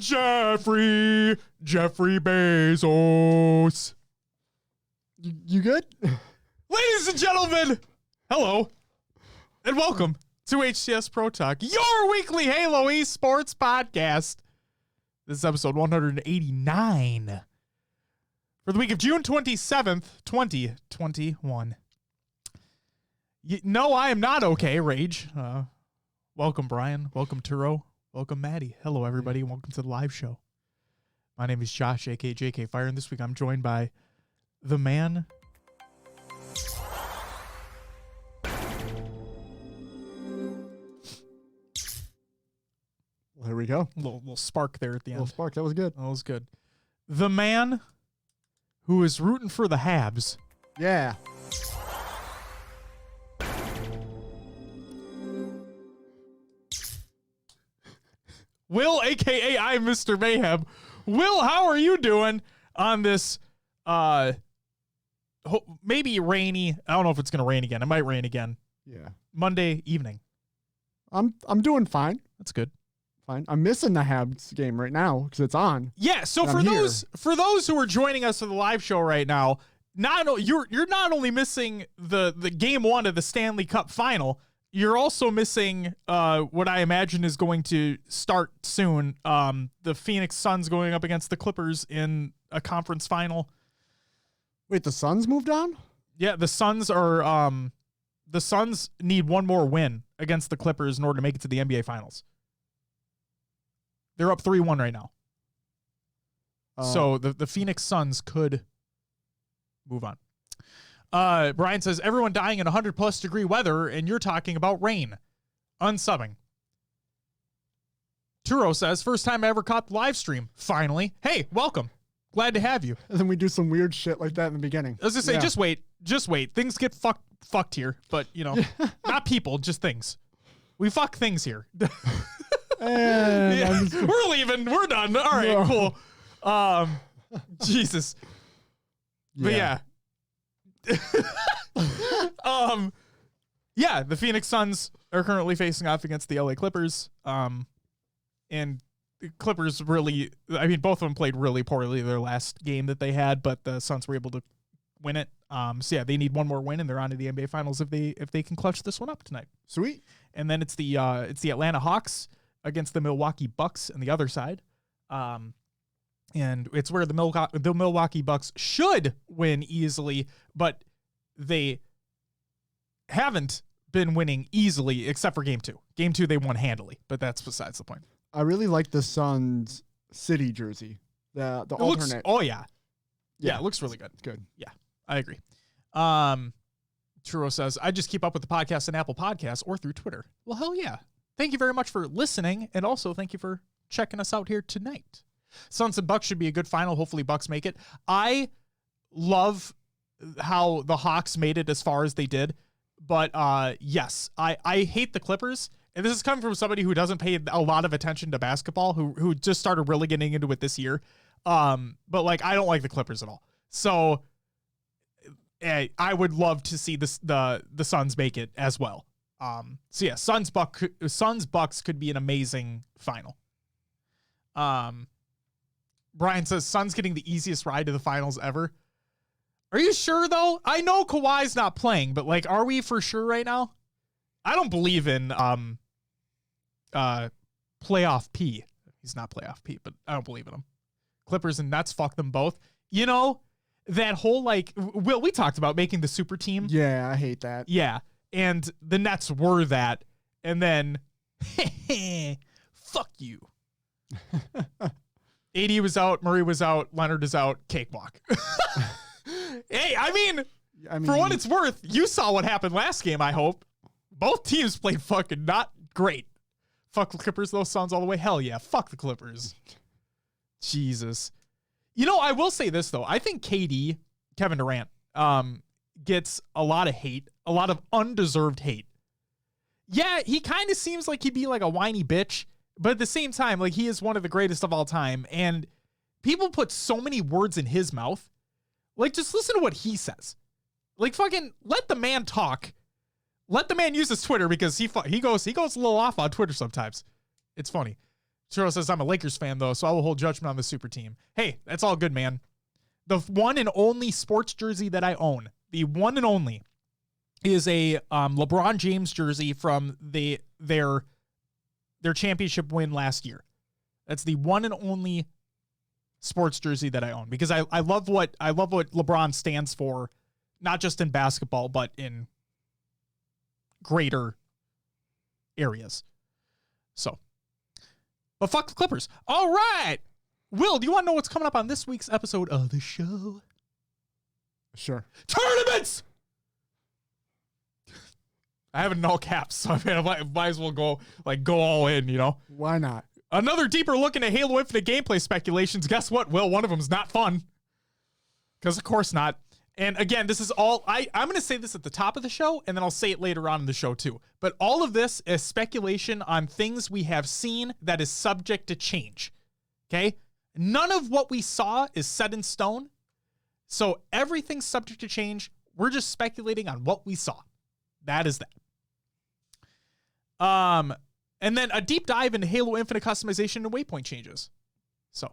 Jeffrey Bezos. You good? Ladies and gentlemen, hello, and welcome to HCS Pro Talk, your weekly Halo esports podcast. This is episode 189 for the week of June 27th, 2021. No, I am not okay, Rage. Welcome, Brian. Welcome, Turo. Welcome, Maddie. Hello, everybody. Welcome to the live show. My name is Josh, aka JK Fire, and this week I'm joined by the man. Well, here we go. Little spark there at the end. Little spark. That was good. That was good. The man who is rooting for the Habs. Yeah. Will, a.k.a. I'm Mr. Mayhem. Will, how are you doing on this maybe rainy, I don't know if it's going to rain again. It might rain again. Yeah. Monday evening. I'm doing fine. That's good. Fine. I'm missing the Habs game right now because it's on. Yeah, so for those who are joining us for the live show right now, you're not only missing the game one of the Stanley Cup final, you're also missing what I imagine is going to start soon. The Phoenix Suns going up against the Clippers in a conference final. Wait, the Suns moved on? Yeah, the Suns are the Suns need one more win against the Clippers in order to make it to the NBA Finals. They're up 3-1 right now. So the Phoenix Suns could move on. Brian says, everyone dying in 100+ degree weather, and you're talking about rain. Unsubbing. Turo says, first time I ever caught the live stream. Finally. Hey, welcome. Glad to have you. And then we do some weird shit like that in the beginning. I was going to say, just wait. Things get fucked here, but, not people, just things. We fuck things here. Yeah, we're leaving. We're done. All right, cool. Jesus. Yeah. But yeah. The Phoenix Suns are currently facing off against the LA Clippers. And the Clippers both of them played really poorly their last game that they had, but the Suns were able to win it. So yeah, they need one more win and they're on to the NBA Finals if they can clutch this one up tonight. Sweet. And then it's the Atlanta Hawks against the Milwaukee Bucks on the other side. And it's where the Milwaukee Bucks should win easily, but they haven't been winning easily except for game 2. Game 2, they won handily, but that's besides the point. I really like the Suns city jersey. The alternate. Yeah, it looks really good. Good. Yeah, I agree. Truro says, I just keep up with the podcast on Apple Podcasts or through Twitter. Well, hell yeah. Thank you very much for listening, and also thank you for checking us out here tonight. Suns and Bucks should be a good final. Hopefully Bucks make it. I love how the Hawks made it as far as they did, but yes, I hate the Clippers, and this is coming from somebody who doesn't pay a lot of attention to basketball, who just started really getting into it this year. But like, I don't like the Clippers at all. So I would love to see the Suns make it as well. So yeah, Suns Bucks could be an amazing final. Brian says Suns getting the easiest ride to the finals ever. Are you sure though? I know Kawhi's not playing, but like, are we for sure right now? I don't believe in playoff P. He's not playoff P, but I don't believe in him. Clippers and Nets, fuck them both. That whole Will, we talked about making the super team. Yeah, I hate that. Yeah. And the Nets were that. And then, fuck you. AD was out. Murray was out. Leonard is out. Cakewalk. Hey, I mean, for what it's worth, you saw what happened last game, I hope. Both teams played fucking not great. Fuck the Clippers, those Suns all the way. Hell yeah. Fuck the Clippers. Jesus. I will say this, though. I think KD, Kevin Durant, gets a lot of hate, a lot of undeserved hate. Yeah, he kind of seems like he'd be like a whiny bitch, but at the same time, like, he is one of the greatest of all time, and people put so many words in his mouth. Like, just listen to what he says. Like, fucking let the man talk. Let the man use his Twitter, because he goes a little off on Twitter sometimes. It's funny. Churro says, I'm a Lakers fan, though, so I will hold judgment on the super team. Hey, that's all good, man. The one and only sports jersey that I own, the one and only, is a LeBron James jersey from their championship win last year. That's the one and only sports jersey that I own because I love what LeBron stands for, not just in basketball, but in greater areas. So, but fuck the Clippers. All right. Will, do you want to know what's coming up on this week's episode of the show? Sure. Tournaments! I have it in all caps, so I might as well go all in, you know? Why not? Another deeper look into Halo Infinite gameplay speculations. Guess what, Will? One of them's not fun. Because of course not. And again, this is all, I'm going to say this at the top of the show, and then I'll say it later on in the show too. But all of this is speculation on things we have seen that is subject to change. Okay? None of what we saw is set in stone. So everything's subject to change. We're just speculating on what we saw. That is that. And then a deep dive into Halo Infinite customization and waypoint changes. So,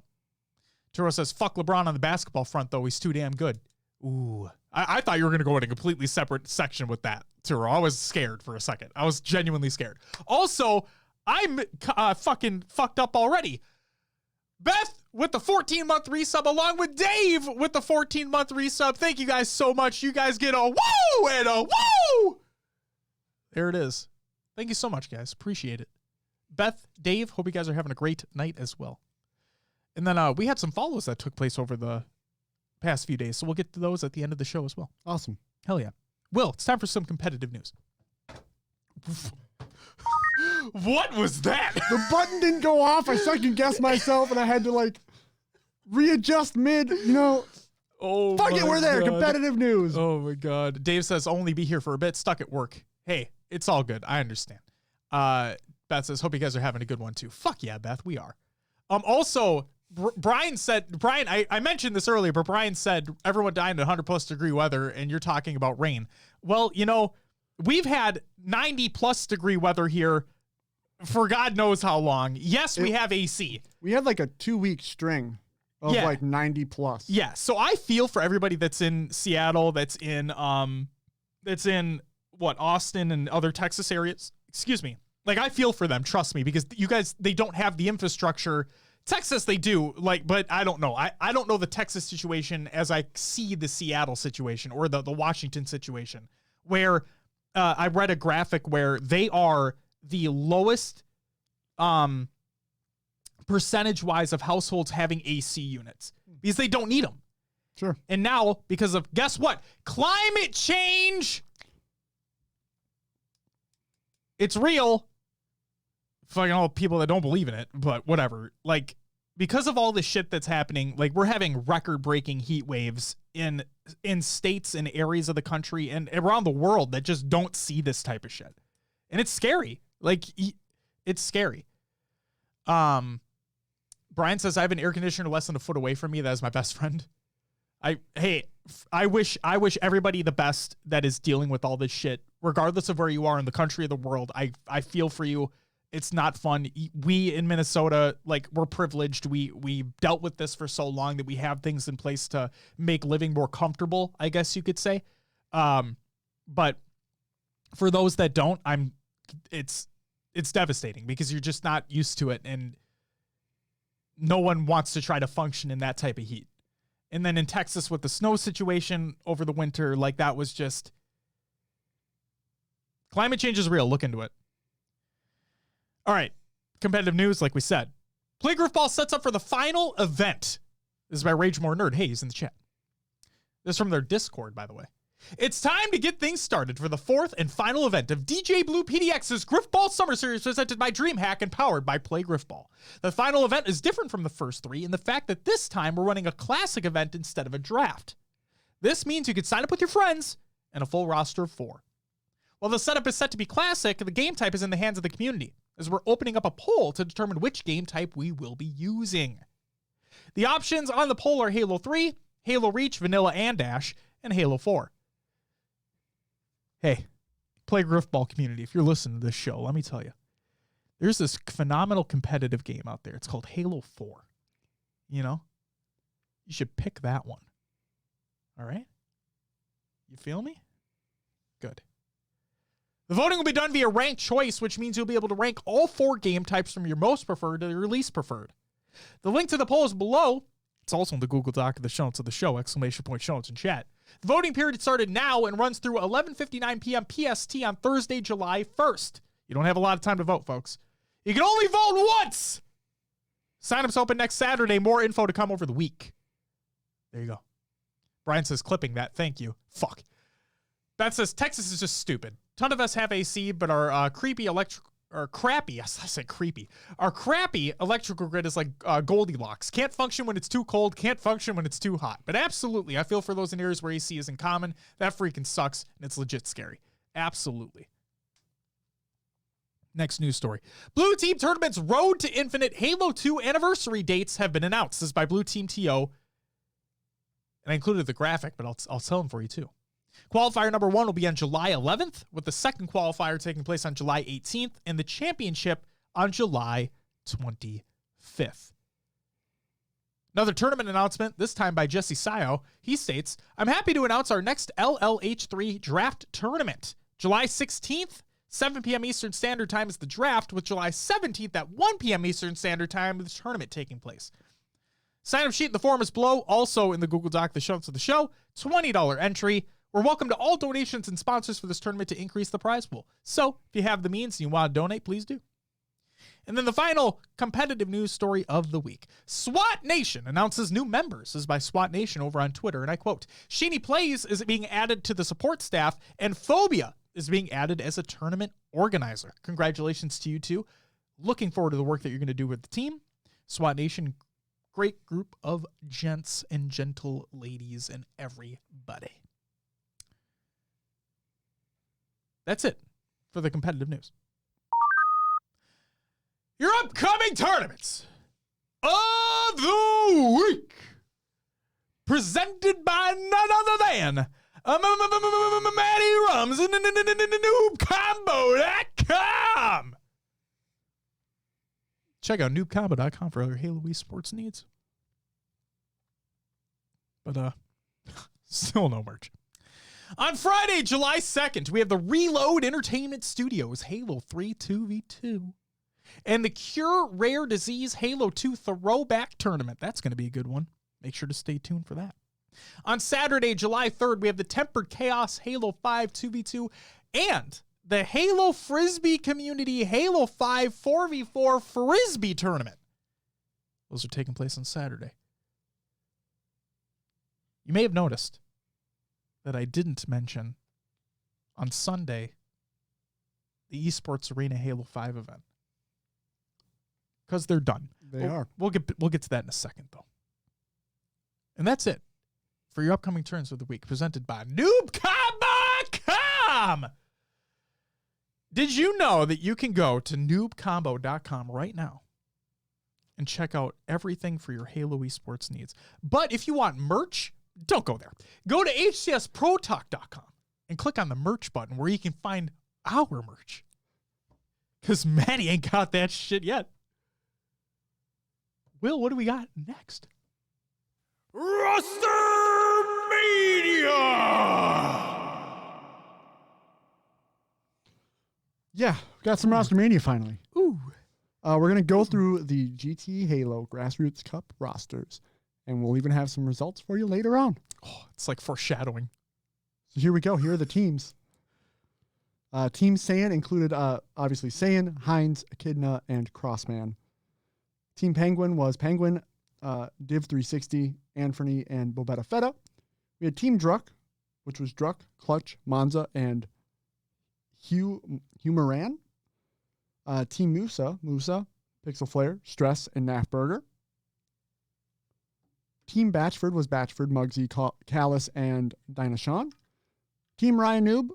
Turo says, fuck LeBron on the basketball front, though. He's too damn good. Ooh. I thought you were going to go in a completely separate section with that, Turo. I was scared for a second. I was genuinely scared. Also, I'm fucking fucked up already. Beth with the 14-month resub, along with Dave with the 14-month resub. Thank you guys so much. You guys get a woo and a woo. There it is. Thank you so much, guys. Appreciate it. Beth, Dave, hope you guys are having a great night as well. And then we had some follows that took place over the past few days, so we'll get to those at the end of the show as well. Awesome. Hell yeah. Will, it's time for some competitive news. What was that? The button didn't go off. I second-guessed myself, and I had to, readjust mid, Oh, fuck it, we're there. God. Competitive news. Oh, my God. Dave says, only be here for a bit. Stuck at work. Hey, it's all good. I understand. Beth says, hope you guys are having a good one, too. Fuck yeah, Beth, we are. Also, Brian said, I mentioned this earlier, but Brian said everyone died in 100-plus degree weather, and you're talking about rain. Well, we've had 90-plus degree weather here for God knows how long. Yes, we have AC. We had a 2-week string of 90-plus. Yeah, so I feel for everybody that's in Seattle, that's in Austin and other Texas areas. Excuse me. I feel for them, trust me, because you guys, they don't have the infrastructure. Texas, they do, but I don't know. I don't know the Texas situation as I see the Seattle situation or the Washington situation, where I read a graphic where they are the lowest percentage-wise of households having AC units because they don't need them. Sure. And now, because of, guess what? Climate change! It's real. Fucking all people that don't believe in it, but whatever. Because of all the shit that's happening, we're having record-breaking heat waves in states and areas of the country and around the world that just don't see this type of shit. And it's scary. It's scary. Brian says, I have an air conditioner less than a foot away from me. That is my best friend. I wish everybody the best that is dealing with all this shit, regardless of where you are in the country or the world. I feel for you. It's not fun. We in Minnesota, we're privileged. We dealt with this for so long that we have things in place to make living more comfortable, I guess you could say. But for those that don't, it's devastating because you're just not used to it, and no one wants to try to function in that type of heat. And then in Texas with the snow situation over the winter, that was just, climate change is real. Look into it. All right. Competitive news, like we said. Play Griffball sets up for the final event. This is by Rage More Nerd. Hey, he's in the chat. This is from their Discord, by the way. It's time to get things started for the fourth and final event of DJ Blue PDX's Griffball Summer Series presented by DreamHack and powered by Play Griffball. The final event is different from the first three in the fact that this time we're running a classic event instead of a draft. This means you can sign up with your friends and a full roster of 4. While the setup is set to be classic, the game type is in the hands of the community, as we're opening up a poll to determine which game type we will be using. The options on the poll are Halo 3, Halo Reach, Vanilla and Dash, and Halo 4. Hey, Play Griffball community, if you're listening to this show, let me tell you, There's this phenomenal competitive game out there. It's called Halo 4. You know? You should pick that one. All right? You feel me? Good. The voting will be done via ranked choice, which means you'll be able to rank all 4 game types from your most preferred to your least preferred. The link to the poll is below. It's also in the Google Doc of the show notes of the show, ! Show notes in chat. The voting period started now and runs through 11:59 p.m. PST on Thursday, July 1st. You don't have a lot of time to vote, folks. You can only vote once! Sign-ups open next Saturday. More info to come over the week. There you go. Brian says, clipping that. Thank you. Fuck. Beth says, Texas is just stupid. Ton of us have AC, but our crappy electrical grid is like Goldilocks. Can't function when it's too cold, can't function when it's too hot. But absolutely, I feel for those in areas where AC isn't common. That freaking sucks, and it's legit scary. Absolutely. Next news story. Blue Team Tournament's Road to Infinite Halo 2 anniversary dates have been announced. This is by Blue Team TO. And I included the graphic, but I'll tell them for you too. Qualifier number 1 will be on July 11th, with the second qualifier taking place on July 18th, and the championship on July 25th. Another tournament announcement, this time by Jesse Sayo. He states, I'm happy to announce our next LLH3 draft tournament. July 16th, 7 p.m. Eastern Standard Time is the draft, with July 17th at 1 p.m. Eastern Standard Time with the tournament taking place. Sign-up sheet in the form is below, also in the Google Doc, the show notes of the show. $20 entry. We're welcome to all donations and sponsors for this tournament to increase the prize pool. So, if you have the means and you want to donate, please do. And then the final competitive news story of the week. SWAT Nation announces new members. This is by SWAT Nation over on Twitter, and I quote, Sheeny Plays is being added to the support staff, and Phobia is being added as a tournament organizer. Congratulations to you two. Looking forward to the work that you're going to do with the team. SWAT Nation, great group of gents and gentle ladies and everybody. That's it for the competitive news. Your upcoming tournaments of the week, presented by none other than Matty Rums and NoobCombo.com. Check out NoobCombo.com for other Halo esports needs. But still no merch. On Friday, July 2nd, we have the Reload Entertainment Studios Halo 3 2v2 and the Cure Rare Disease Halo 2 Throwback Tournament. That's going to be a good one. Make sure to stay tuned for that. On Saturday, July 3rd, we have the Tempered Chaos Halo 5 2v2 and the Halo Frisbee Community Halo 5 4v4 Frisbee Tournament. Those are taking place on Saturday. You may have noticed that I didn't mention on Sunday the Esports Arena Halo 5 event. Because they're done. They are. We'll get to that in a second, though. And that's it for your upcoming turns of the week, presented by NoobCombo.com. Did you know that you can go to NoobCombo.com right now and check out everything for your Halo esports needs? But if you want merch, don't go there. Go to HCSProTalk.com and click on the merch button where you can find our merch. Because Maddie ain't got that shit yet. Will, what do we got next? RosterMania! Yeah, got some RosterMania finally. Ooh. We're going to go through the GT Halo Grassroots Cup rosters. And we'll even have some results for you later on. Oh, it's like foreshadowing. So here we go. Here are the teams. Team Saiyan included, obviously, Saiyan, Hines, Echidna, and Crossman. Team Penguin was Penguin, Div360, Anthony, and Bobetta Fetta. We had Team Druck, which was Druck, Clutch, Monza, and Humoran. Team Musa, Pixel Flare, Stress, and Nafburger. Team Batchford was Batchford, Muggsy, Callus, and Dinashawn. Team Ryan Noob,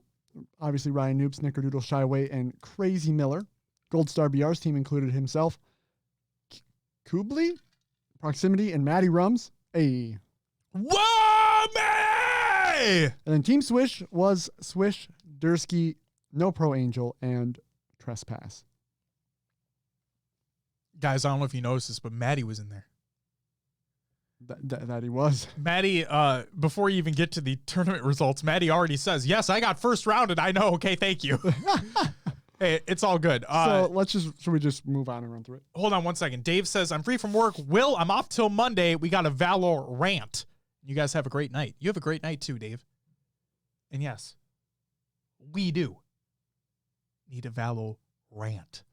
obviously Ryan Noob, Snickerdoodle, Shyway, and Crazy Miller. Gold Star BR's team included himself, Kubli, Proximity, and Matty Rums. Hey. Whoa, Matty! And then Team Swish was Swish, Dursky, No Pro Angel, and Trespass. Guys, I don't know if you noticed this, but Maddie was in there. That he was. Maddie, before you even get to the tournament results, Maddie already says, yes, I got first rounded. I know. Okay, thank you. Hey, it's all good. Should we just move on and run through it? Hold on one second. Dave says, I'm free from work. Will, I'm off till Monday. We got a Valor rant. You guys have a great night. You have a great night too, Dave. And yes, we do need a Valor rant.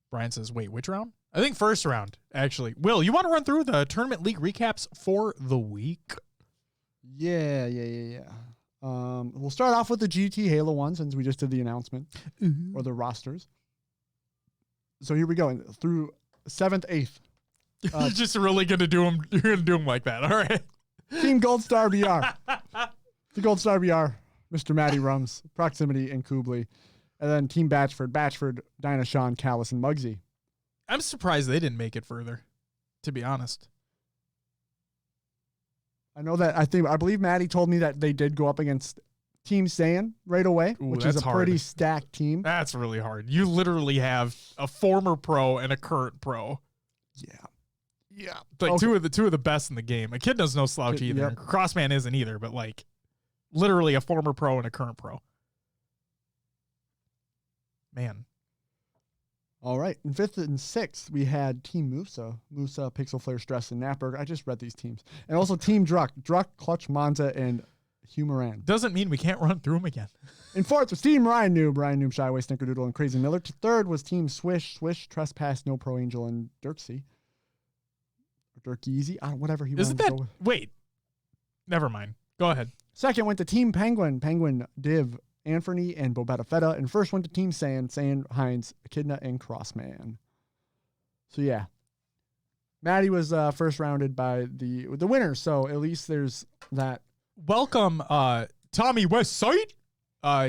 Brian says, wait, which round? I think first round, actually. Will, you want to run through the tournament league recaps for the week? Yeah. We'll start off with the GT Halo one since we just did the announcement or the rosters. So here we go through 7th, 8th. You're just really going to do them. You're going to do them like that. All right. Team Gold Star BR. The Gold Star BR, Mr. Matty Rums, Proximity, and Kubley. And then Team Batchford, Dinah, Sean, Callis, and Muggsy. I'm surprised they didn't make it further, to be honest. I know that I believe Maddie told me that they did go up against Team Saiyan right away, which is a pretty stacked team. That's really hard. You literally have a former pro and a current pro. Yeah. Like okay. two of the best in the game. Echidna's no slouch either. Yep. Crossman isn't either, but like literally a former pro and a current pro. Man. All right. In 5th and 6th, we had Team Musa, Pixel Flare, Stress, and Napberg. I just read these teams. And also Team Druck, Clutch, Monza, and Humoran. Doesn't mean we can't run through them again. In 4th was Team Ryan Noob, Shyway, Snickerdoodle, and Crazy Miller. 3rd was Team Swish, Trespass, No Pro Angel, and Dirksy. Or Dirkeezy, whatever he wanted to go with. Wait. Never mind. Go ahead. 2nd went to Team Penguin, Div, Anthony, and Bobetta Feta. And first went to Team Saiyan, Heinz, Echidna, and Crossman. So yeah. Maddie was first rounded by the winners, so at least there's that. Welcome, Tommy Westside.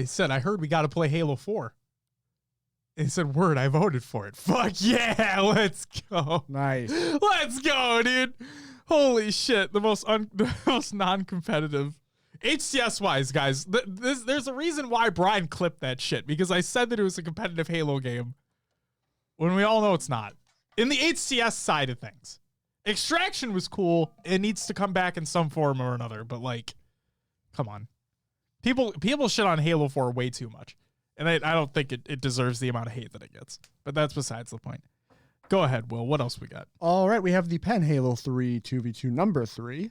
He said, I heard we got to play Halo 4. And he said, word, I voted for it. Fuck yeah, let's go. Nice. Let's go, dude. Holy shit, the most non-competitive. HCS-wise, guys, there's a reason why Brian clipped that shit, because I said that it was a competitive Halo game when we all know it's not. In the HCS side of things, Extraction was cool. It needs to come back in some form or another, but like, come on. People shit on Halo 4 way too much, and I don't think it deserves the amount of hate that it gets, but that's besides the point. Go ahead, Will. What else we got? All right, we have the Pen Halo 3 2v2 number 3.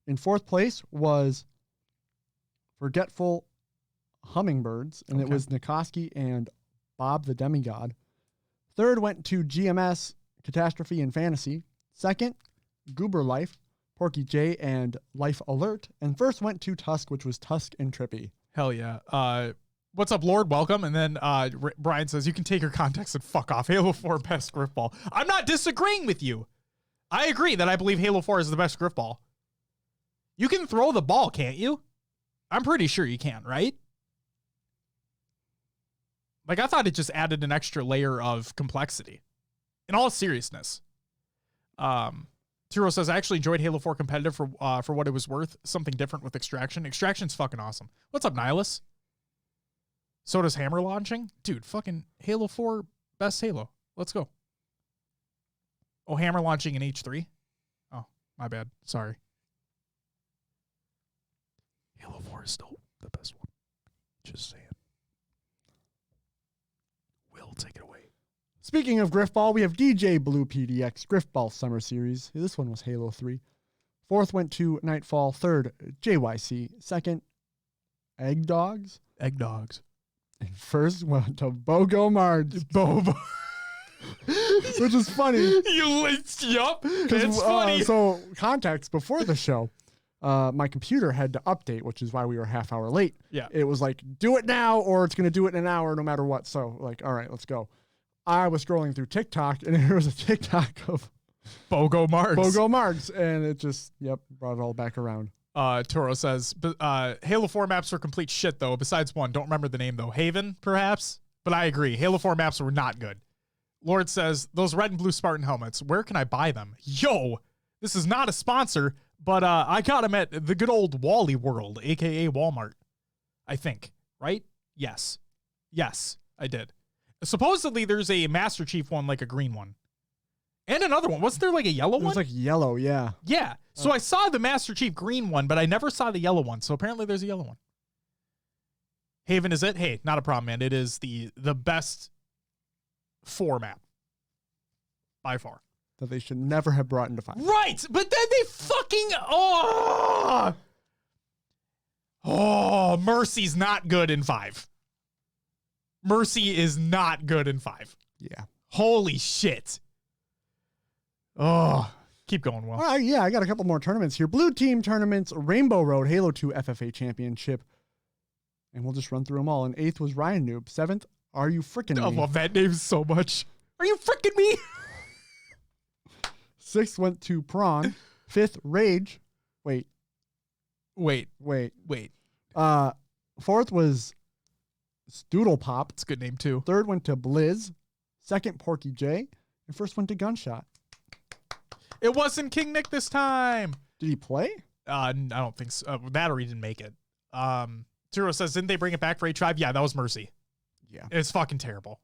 In 4th place was Forgetful Hummingbirds, and it was Nikoski and Bob the Demigod. 3rd went to GMS, Catastrophe and Fantasy. 2nd, Goober Life, Porky J, and Life Alert. And 1st went to Tusk, which was Tusk and Trippy. Hell yeah. What's up, Lord? Welcome. And then Brian says, you can take your context and fuck off. Halo 4 best griffball. I'm not disagreeing with you. I agree that I believe Halo 4 is the best griffball. You can throw the ball, can't you? I'm pretty sure you can, right? Like, I thought it just added an extra layer of complexity. In all seriousness. Turo says, I actually enjoyed Halo 4 competitive for what it was worth. Something different with Extraction. Extraction's fucking awesome. What's up, Nihilus? So does Hammer launching? Dude, fucking Halo 4, best Halo. Let's go. Oh, Hammer launching in H3? Oh, my bad. Sorry. Halo 4 is still the best one. Just saying. Will, take it away. Speaking of Griffball, we have DJ Blue PDX Griffball Summer Series. This one was Halo 3. 4th went to Nightfall. 3rd, JYC. 2nd, Egg Dogs. And 1st went to Bogo Mards. Bobo. Which is funny. Yup. It's funny. So, context before the show. My computer had to update, which is why we were a half hour late. Yeah. It was like, do it now or it's going to do it in an hour no matter what. So, like, all right, let's go. I was scrolling through TikTok, and there was a TikTok of Bogo Margs, and it just, brought it all back around. Toro says, Halo 4 maps were complete shit, though, besides one. Don't remember the name, though. Haven, perhaps? But I agree. Halo 4 maps were not good. Lord says, those red and blue Spartan helmets, where can I buy them? Yo, this is not a sponsor, but I got them at the good old Wally World, a.k.a. Walmart, I think. Right? Yes, I did. Supposedly there's a Master Chief one, like a green one. And another one. Wasn't there like a yellow one? It was like yellow, yeah. Yeah. So I saw the Master Chief green one, but I never saw the yellow one. So apparently there's a yellow one. Haven is it? Hey, not a problem, man. It is the best 4 map. By far. That they should never have brought into 5. Right! But then they fucking... Oh, Mercy's not good in 5. Mercy is not good in 5. Yeah. Holy shit. Oh, keep going, Will. All right, yeah, I got a couple more tournaments here. Blue team tournaments, Rainbow Road, Halo 2 FFA Championship. And we'll just run through them all. And 8th was Ryan Noob. 7th, Are You Frickin' Me? I love that name so much. Are you frickin' me? 6th went to Prawn. 5th, Rage. Wait. 4th was Stoodle Pop. It's a good name, too. 3rd went to Blizz. 2nd, Porky J. And 1st went to Gunshot. It wasn't King Nick this time. Did he play? I don't think so. That or he didn't make it. Turo says, didn't they bring it back for H5? Yeah, that was Mercy. Yeah. It's fucking terrible.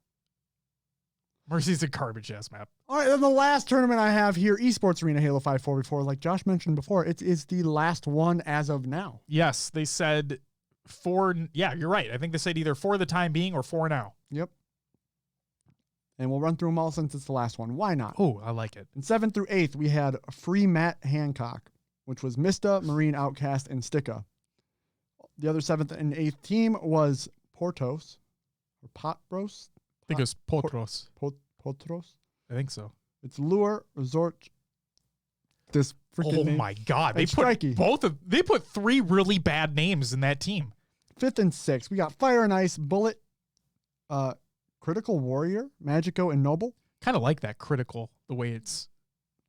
Mercy's a garbage ass map. All right, then the last tournament I have here, Esports Arena Halo 5 4v4. Like Josh mentioned before, it is the last one as of now. Yes, they said 4. Yeah, you're right. I think they said either for the time being or for now. Yep. And we'll run through them all since it's the last one. Why not? Oh, I like it. In 7th through 8th, we had Free Matt Hancock, which was Mista, Marine Outcast, and Sticka. The other 7th and 8th team was Portos, or Potbros. I think it was Potros. Potros? I think so. It's Lure, Resort. This freaking name. My God. They put 3 really bad names in that team. 5th and 6th, we got Fire and Ice, Bullet, Critical Warrior, Magico, and Noble. Kind of like that critical, the way it's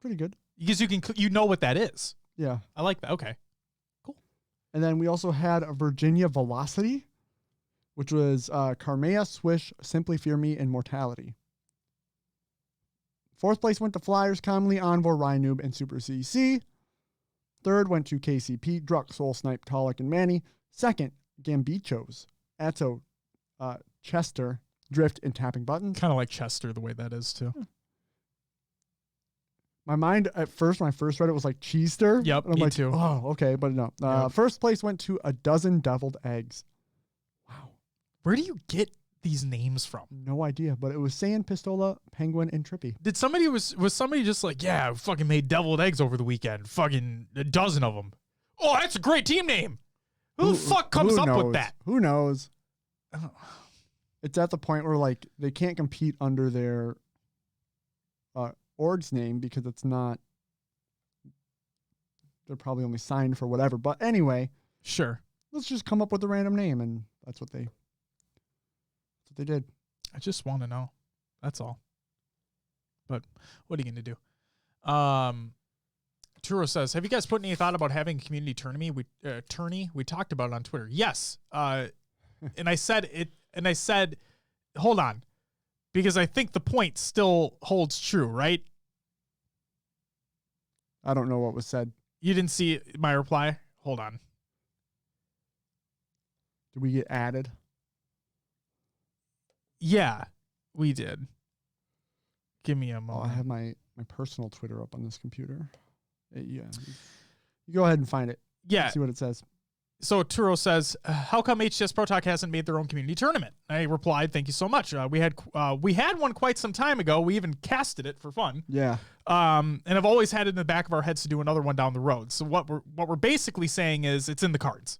pretty good. Because you know what that is. Yeah. I like that. Okay. Cool. And then we also had a Virginia Velocity, which was Carmea, Swish, Simply Fear Me, and Mortality. 4th place went to Flyers, Commonly, Envor, Rynoob, and Super CC. 3rd went to KCP, Druck, Soul Snipe, Tolic, and Manny. 2nd, Gambichos, Atto, Chester, Drift, and Tapping Buttons. Kind of like Chester, the way that is, too. My mind at first, when I first read it, was like Cheester. Yep, and I'm me like, too. Oh, okay, but no. Yep. 1st place went to A Dozen Deviled Eggs. Wow. Where do you get these names from? No idea, but it was Saiyan, Pistola, Penguin, and Trippy. Did somebody was somebody just like, yeah, fucking made deviled eggs over the weekend, fucking a dozen of them. Oh, that's a great team name. Who the fuck comes up with that? Who knows? It's at the point where like they can't compete under their org's name because it's not. They're probably only signed for whatever. But anyway, sure. Let's just come up with a random name, and that's what they did. I just want to know. That's all. But what are you going to do? Turo says, have you guys put any thought about having a community tourney? We talked about it on Twitter. Yes. And I said, hold on, because I think the point still holds true, right? I don't know what was said. You didn't see my reply? Hold on. Did we get added? Yeah, we did. Give me a moment. Oh, I have my personal Twitter up on this computer. Yeah. You go ahead and find it. Yeah. See what it says. So Turo says, how come HCS Pro Talk hasn't made their own community tournament? I replied, thank you so much. We had one quite some time ago. We even casted it for fun. Yeah. And I've always had it in the back of our heads to do another one down the road. So what we're basically saying is it's in the cards.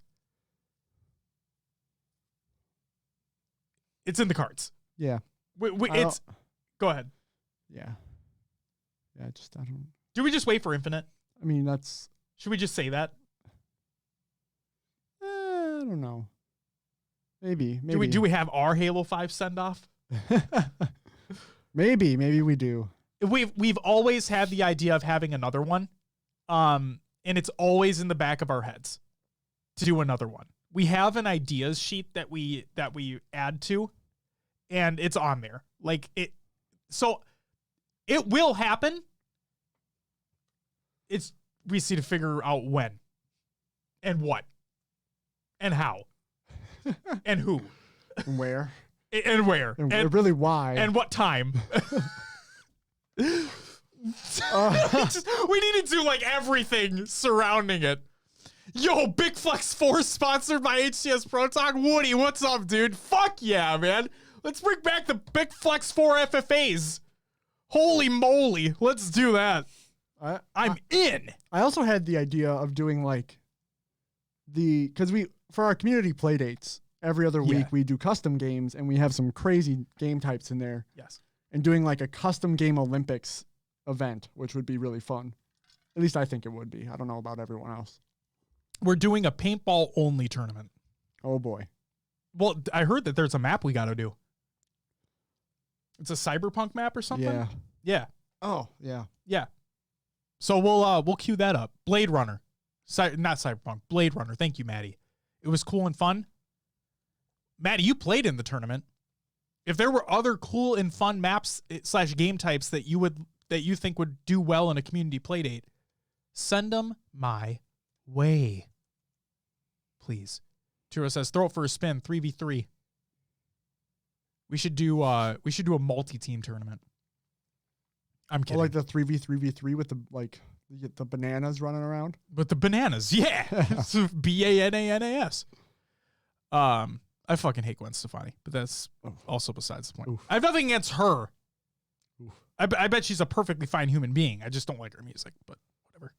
It's in the cards. Yeah. Go ahead. Yeah. Yeah, I don't. Do we just wait for Infinite? I mean, that's. Should we just say that? I don't know. Maybe. Do we have our Halo 5 send off? Maybe we do. We've always had the idea of having another one. And it's always in the back of our heads to do another one. We have an ideas sheet that we add to, and it's on there. So it will happen. We just need to figure out when and what and how and who and where. And where? And really why? And what time? We need to do like everything surrounding it. Yo, Big Flex 4 sponsored by HCS Pro Talk. Woody, what's up, dude? Fuck yeah, man. Let's bring back the Big Flex 4 FFAs. Holy moly. Let's do that. I'm in. I also had the idea of doing like because for our community play dates, every other week we do custom games and we have some crazy game types in there. Yes. And doing like a custom game Olympics event, which would be really fun. At least I think it would be. I don't know about everyone else. We're doing a paintball only tournament. Oh boy. Well, I heard that there's a map we got to do. It's a cyberpunk map or something? Yeah. Yeah. Oh, yeah. Yeah. So we'll queue that up. Blade Runner. Not cyberpunk. Blade Runner. Thank you, Maddie. It was cool and fun. Maddie, you played in the tournament. If there were other cool and fun maps / game types that you think would do well in a community playdate, send them my way. Please. Turo says, throw it for a spin, 3v3. We should do a multi-team tournament. I'm kidding. Or like the 3v3v3 with the bananas running around. With the bananas, yeah. BANANAS. I fucking hate Gwen Stefani, but that's also besides the point. Oof. I have nothing against her. I bet she's a perfectly fine human being. I just don't like her music, but whatever.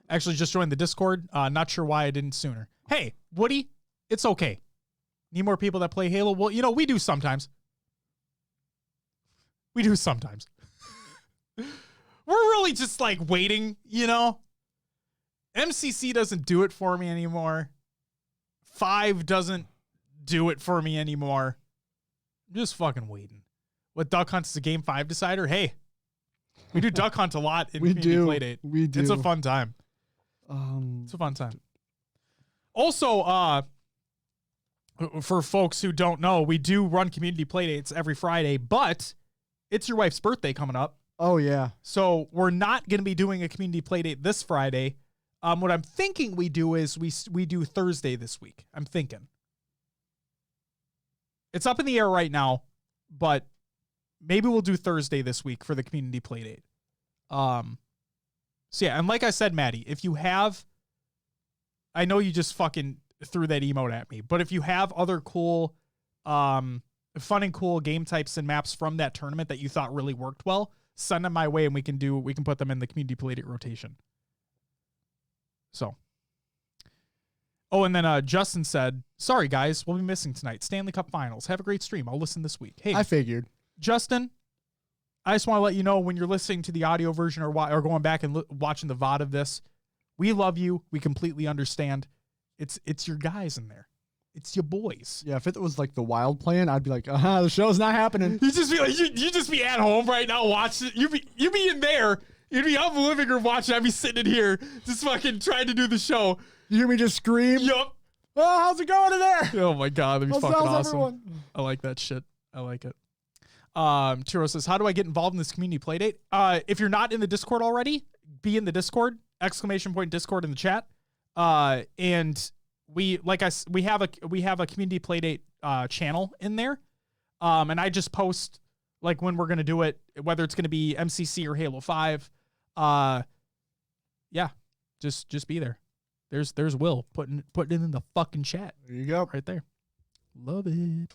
Actually, just joined the Discord. Not sure why I didn't sooner. Hey, Woody, it's okay. Need more people that play Halo? Well, we do sometimes. We do sometimes. We're really just like waiting, MCC doesn't do it for me anymore. 5 doesn't do it for me anymore. I'm just fucking waiting. What Duck Hunt is a game 5 decider? Hey, we do Duck Hunt a lot in Community Playdate. We do. It's a fun time. It's a fun time. Also, for folks who don't know, we do run Community Playdates every Friday, but it's your wife's birthday coming up. Oh, yeah. So we're not going to be doing a Community Playdate this Friday. What I'm thinking we do is we do Thursday this week. I'm thinking. It's up in the air right now, but maybe we'll do Thursday this week for the Community Playdate. So yeah, and like I said, Maddie, if you have, I know you just fucking threw that emote at me, but if you have other cool, fun and cool game types and maps from that tournament that you thought really worked well, send them my way and we can put them in the Community Playdate rotation. So. Oh, and then Justin said, sorry, guys, we'll be missing tonight. Stanley Cup Finals. Have a great stream. I'll listen this week. Hey, I figured. Justin, I just want to let you know when you're listening to the audio version or going back and watching the VOD of this, we love you. We completely understand. It's your guys in there. It's your boys. Yeah, if it was like the Wild playing, I'd be like, the show's not happening. You just be like, you just be at home right now watching it. You be in there. You'd be up in the living room watching. I'd be sitting in here just fucking trying to do the show. You hear me just scream? Yup. Oh, how's it going in there? Oh my God, that'd be fucking awesome. Everyone? I like that shit. I like it. Turo says, how do I get involved in this community playdate? If you're not in the Discord already, be in the Discord, ! Discord in the chat. And we have a community playdate channel in there. And I just post like when we're gonna do it, whether it's gonna be MCC or Halo 5. Yeah, just be there. There's Will putting it in the fucking chat. There you go. Right there. Love it.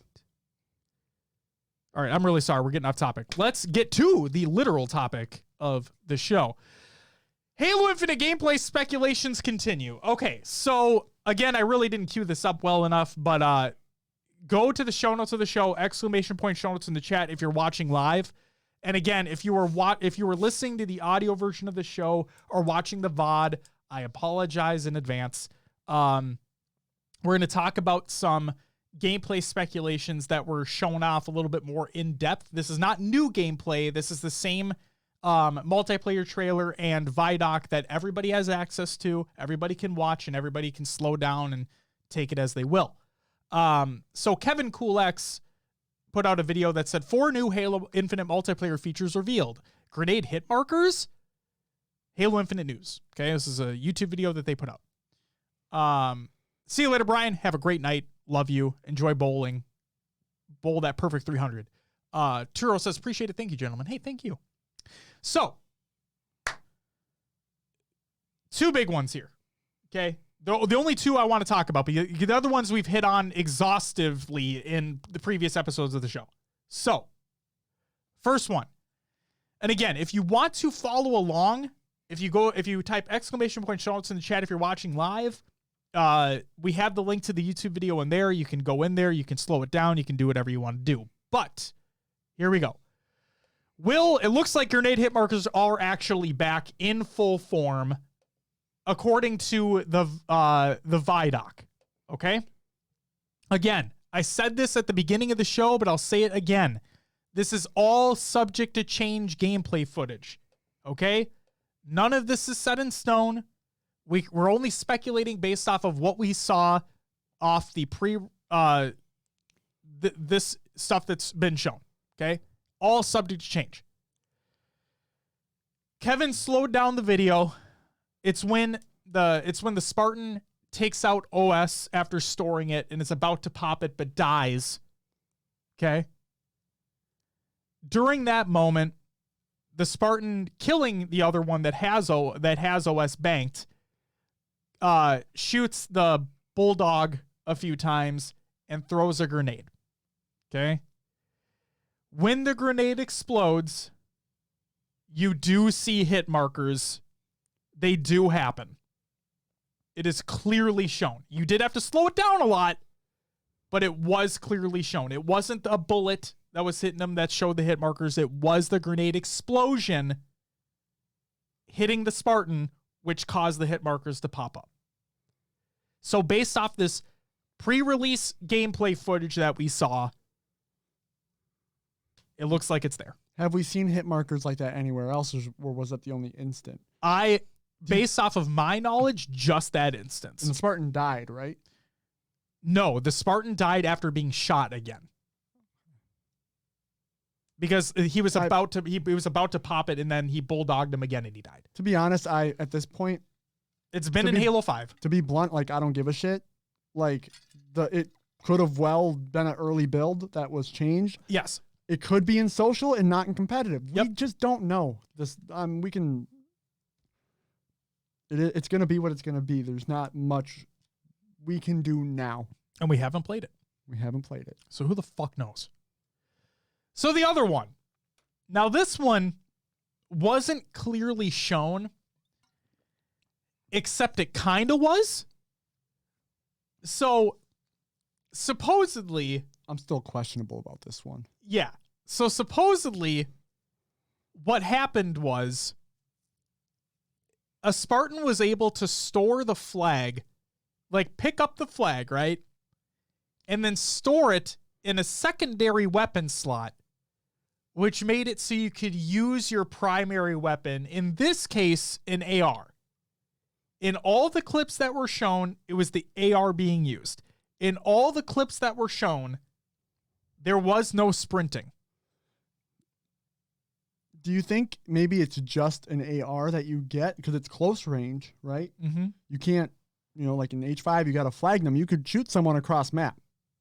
All right, I'm really sorry. We're getting off topic. Let's get to the literal topic of the show. Halo Infinite gameplay speculations continue. Okay, so again, I really didn't cue this up well enough, but go to the show notes of the show, ! Show notes in the chat if you're watching live. And again, if you were listening to the audio version of the show or watching the VOD, I apologize in advance. We're going to talk about some gameplay speculations that were shown off a little bit more in depth. This is not new gameplay. This is the same multiplayer trailer and Vidoc that everybody has access to. Everybody can watch and everybody can slow down and take it as they will. So Kevin CoolX put out a video that said 4 new Halo Infinite multiplayer features revealed. Grenade hit markers. Halo Infinite news. Okay, this is a YouTube video that they put up. See you later, Brian. Have a great night. Love you. Enjoy bowling. bowl that perfect 300. Turo says, appreciate it. Thank you, gentlemen. Hey, thank you. So, two big ones here. Okay. The only two I want to talk about, but the other ones we've hit on exhaustively in the previous episodes of the show. So, first one. And again, if you want to follow along, if you type exclamation point show notes in the chat if you're watching live, we have the link to the YouTube video in there. You can go in there, you can slow it down, you can do whatever you want to do. But here we go. It looks like grenade hit markers are actually back in full form, according to the VIDOC. Okay? Again, I said this at the beginning of the show, but I'll say it again. This is all subject to change gameplay footage. Okay? None of this is set in stone. We're only speculating based off of what we saw off the this stuff that's been shown. Okay? All subject to change. Kevin slowed down the video. It's when the Spartan takes out OS after storing it and is about to pop it but dies. Okay? During that moment, the Spartan killing the other one that has OS banked shoots the Bulldog a few times and throws a grenade. Okay? When the grenade explodes, you do see hit markers. They do happen. It is clearly shown. You did have to slow it down a lot, but it was clearly shown. It wasn't a bullet that was hitting them that showed the hit markers. It was the grenade explosion hitting the Spartan, which caused the hit markers to pop up. So based off this pre-release gameplay footage that we saw, it looks like it's there. Have we seen hit markers like that anywhere else, or was that the only instant? Based off of my knowledge, just that instance. And the Spartan died, right? No, the Spartan died after being shot again. Because he was about to pop it, and then he bulldogged him again, and he died. To be honest, at this point, it's been in Halo 5. To be blunt, like, I don't give a shit. Like, it could have well been an early build that was changed. Yes. It could be in social and not in competitive. Yep. We just don't know. It's going to be what it's going to be. There's not much we can do now. And we haven't played it. We haven't played it. So who the fuck knows? So the other one. Now this one wasn't clearly shown, except it kind of was. So supposedly... I'm still questionable about this one. Yeah. So supposedly what happened was a Spartan was able to store the flag, like pick up the flag, right? And then store it in a secondary weapon slot, which made it so you could use your primary weapon, in this case, an AR. In all the clips that were shown, it was the AR being used. In all the clips that were shown, there was no sprinting. Do you think maybe it's just an AR that you get because it's close range, right? Mm-hmm. You can't, like in H5, you got to flag them. You could shoot someone across map.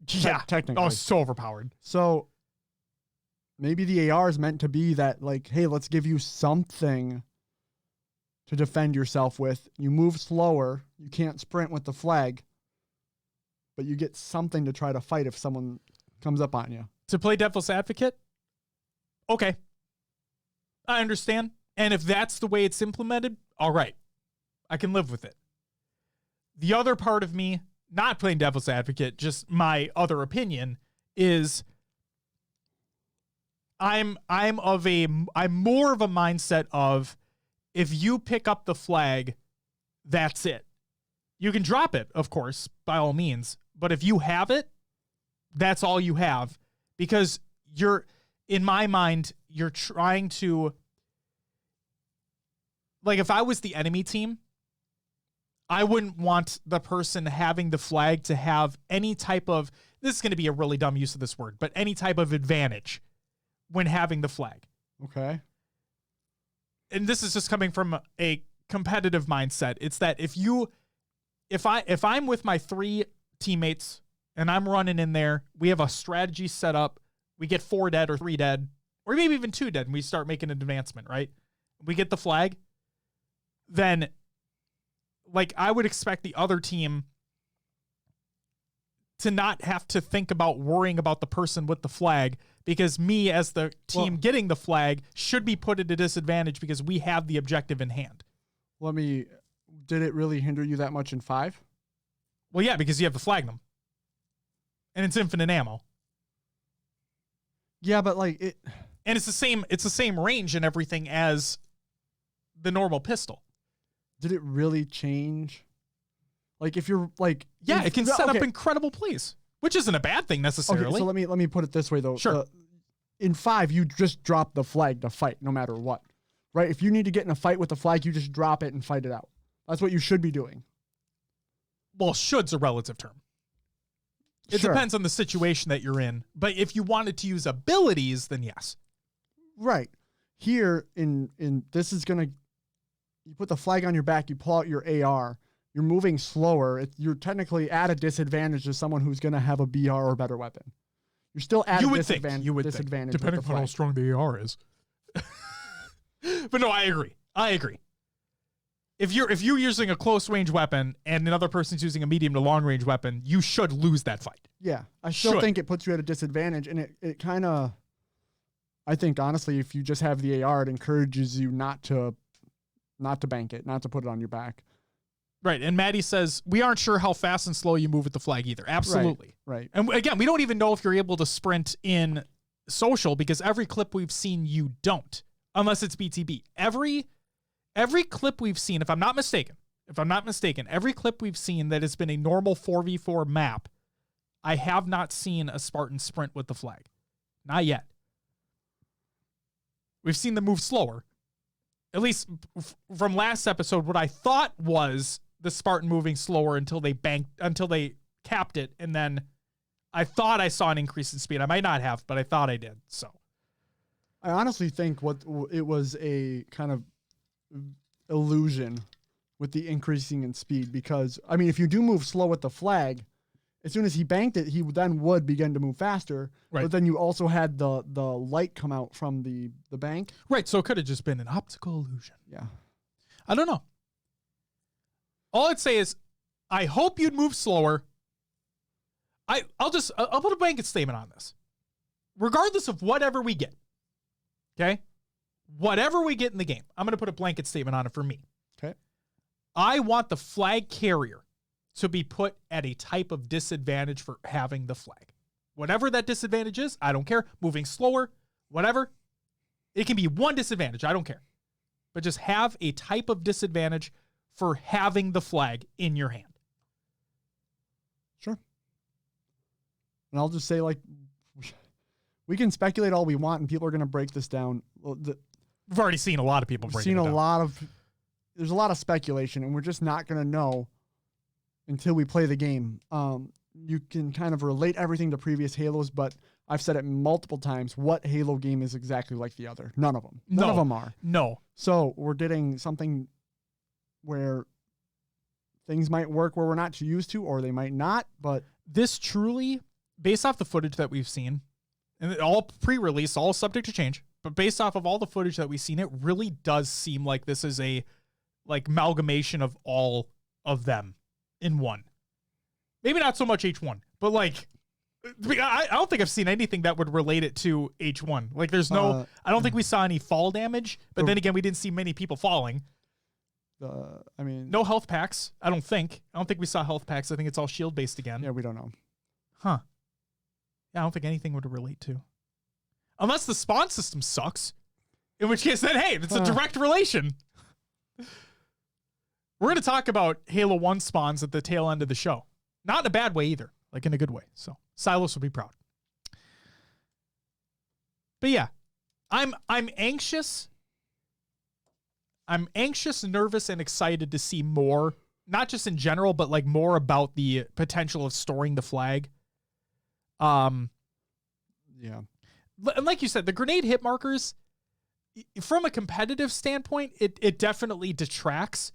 Yeah. Technically. Oh, so overpowered. So maybe the AR is meant to be that, like, hey, let's give you something to defend yourself with. You move slower. You can't sprint with the flag, but you get something to try to fight if someone comes up on you. To play devil's advocate? Okay. I understand. And if that's the way it's implemented, all right. I can live with it. The other part of me, not playing devil's advocate, just my other opinion, is I'm more of a mindset of, if you pick up the flag, that's it. You can drop it, of course, by all means. But if you have it, that's all you have. Because in my mind, you're trying to, like, if I was the enemy team, I wouldn't want the person having the flag to have any type of, this is going to be a really dumb use of this word, but any type of advantage when having the flag. Okay. And this is just coming from a competitive mindset. It's that if I'm with my 3 teammates and I'm running in there. We have a strategy set up. We get 4 dead or 3 dead, or maybe even 2 dead, and we start making an advancement, right? We get the flag. Then, like, I would expect the other team to not have to think about worrying about the person with the flag, because me as the team getting the flag should be put at a disadvantage because we have the objective in hand. Did it really hinder you that much in 5? Well, yeah, because you have the flag them. And it's infinite ammo. Yeah, but like it, and it's the same range and everything as the normal pistol. Did it really change? Like if you're like, yeah, it can set up incredible plays, which isn't a bad thing necessarily. Okay, so let me put it this way though. Sure. In 5, you just drop the flag to fight no matter what, right? If you need to get in a fight with the flag, you just drop it and fight it out. That's what you should be doing. Well, should's a relative term. It depends on the situation that you're in. But if you wanted to use abilities, then yes. Right. Here in this is going to, you put the flag on your back, you pull out your AR, you're moving slower. You're technically at a disadvantage to someone who's going to have a BR or better weapon. You're still at a disadvantage. You would disadvantage think, depending on how strong the AR is. But no, I agree. If you're using a close range weapon and another person's using a medium to long range weapon, you should lose that fight. Yeah, I still think it puts you at a disadvantage, and it kind of, I think honestly, if you just have the AR, it encourages you not to bank it, not to put it on your back. Right, and Maddie says, we aren't sure how fast and slow you move with the flag either. Absolutely. Right. And again, we don't even know if you're able to sprint in social because every clip we've seen, you don't, unless it's BTB. Every clip we've seen, if I'm not mistaken, every clip we've seen that has been a normal 4v4 map, I have not seen a Spartan sprint with the flag. Not yet. We've seen them move slower. At least from last episode, what I thought was the Spartan moving slower until they capped it, and then I thought I saw an increase in speed. I might not have, but I thought I did. So I honestly think it was a kind of illusion with the increasing in speed, because I mean, if you do move slow with the flag, as soon as he banked it, he then would begin to move faster. Right. But then you also had the light come out from the bank. Right. So it could have just been an optical illusion. Yeah. I don't know. All I'd say is, I hope you'd move slower. I'll put a blanket statement on this. Regardless of whatever we get. Okay? Whatever we get in the game, I'm going to put a blanket statement on it for me. Okay. I want the flag carrier to be put at a type of disadvantage for having the flag. Whatever that disadvantage is, I don't care. Moving slower, whatever. It can be one disadvantage, I don't care. But just have a type of disadvantage for having the flag in your hand. Sure. And I'll just say, like, we can speculate all we want, and people are going to break this down. We've already seen a lot of people breaking it down. There's a lot of speculation, and we're just not going to know until we play the game. You can kind of relate everything to previous Halos, but I've said it multiple times. What Halo game is exactly like the other? None of them. None of them are. No. So we're getting something where things might work where we're not too used to, or they might not. But this truly, based off the footage that we've seen, and all pre-release, all subject to change, but based off of all the footage that we've seen, it really does seem like this is a amalgamation of all of them in one. Maybe not so much H1, but I don't think I've seen anything that would relate it to H1. Like there's no, I don't think we saw any fall damage, but then again, we didn't see many people falling. No health packs. I don't think we saw health packs. I think it's all shield based again. Yeah, we don't know. Huh. Yeah, I don't think anything would relate to. Unless the spawn system sucks. In which case, then, hey, it's a direct relation. We're going to talk about Halo 1 spawns at the tail end of the show. Not in a bad way either. Like in a good way. So, Silos will be proud. But yeah, I'm anxious. I'm anxious, nervous, and excited to see more. Not just in general, but more about the potential of storing the flag. Yeah. And like you said, the grenade hit markers, from a competitive standpoint, it definitely detracts.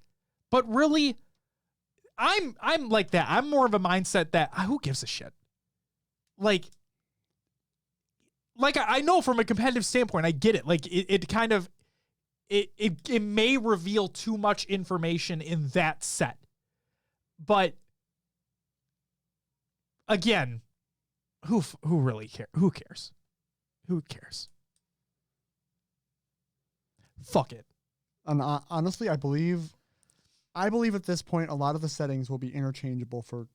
But really, I'm like that. I'm more of a mindset that who gives a shit? like I know from a competitive standpoint, I get it. Like it kind of, it may reveal too much information in that set, but again, who really cares? Who cares? Who cares? Fuck it. And honestly, I believe at this point a lot of the settings will be interchangeable for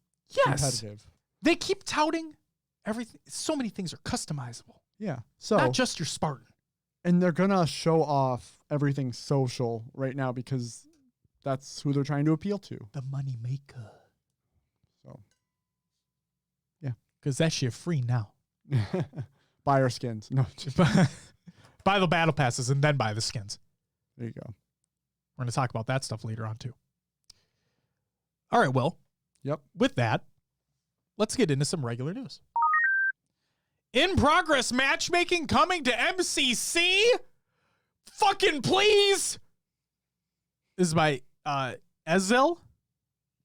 competitive. They keep touting everything. So many things are customizable. Yeah. So not just your Spartan. And they're gonna show off everything social right now because that's who they're trying to appeal to. The money maker. So yeah. Because that shit free now. Buy our skins. No, just buy the battle passes and then buy the skins. There you go. We're going to talk about that stuff later on too. All right, Will. Yep. With that, let's get into some regular news. In progress matchmaking coming to MCC. Fucking please. This is by Ezel.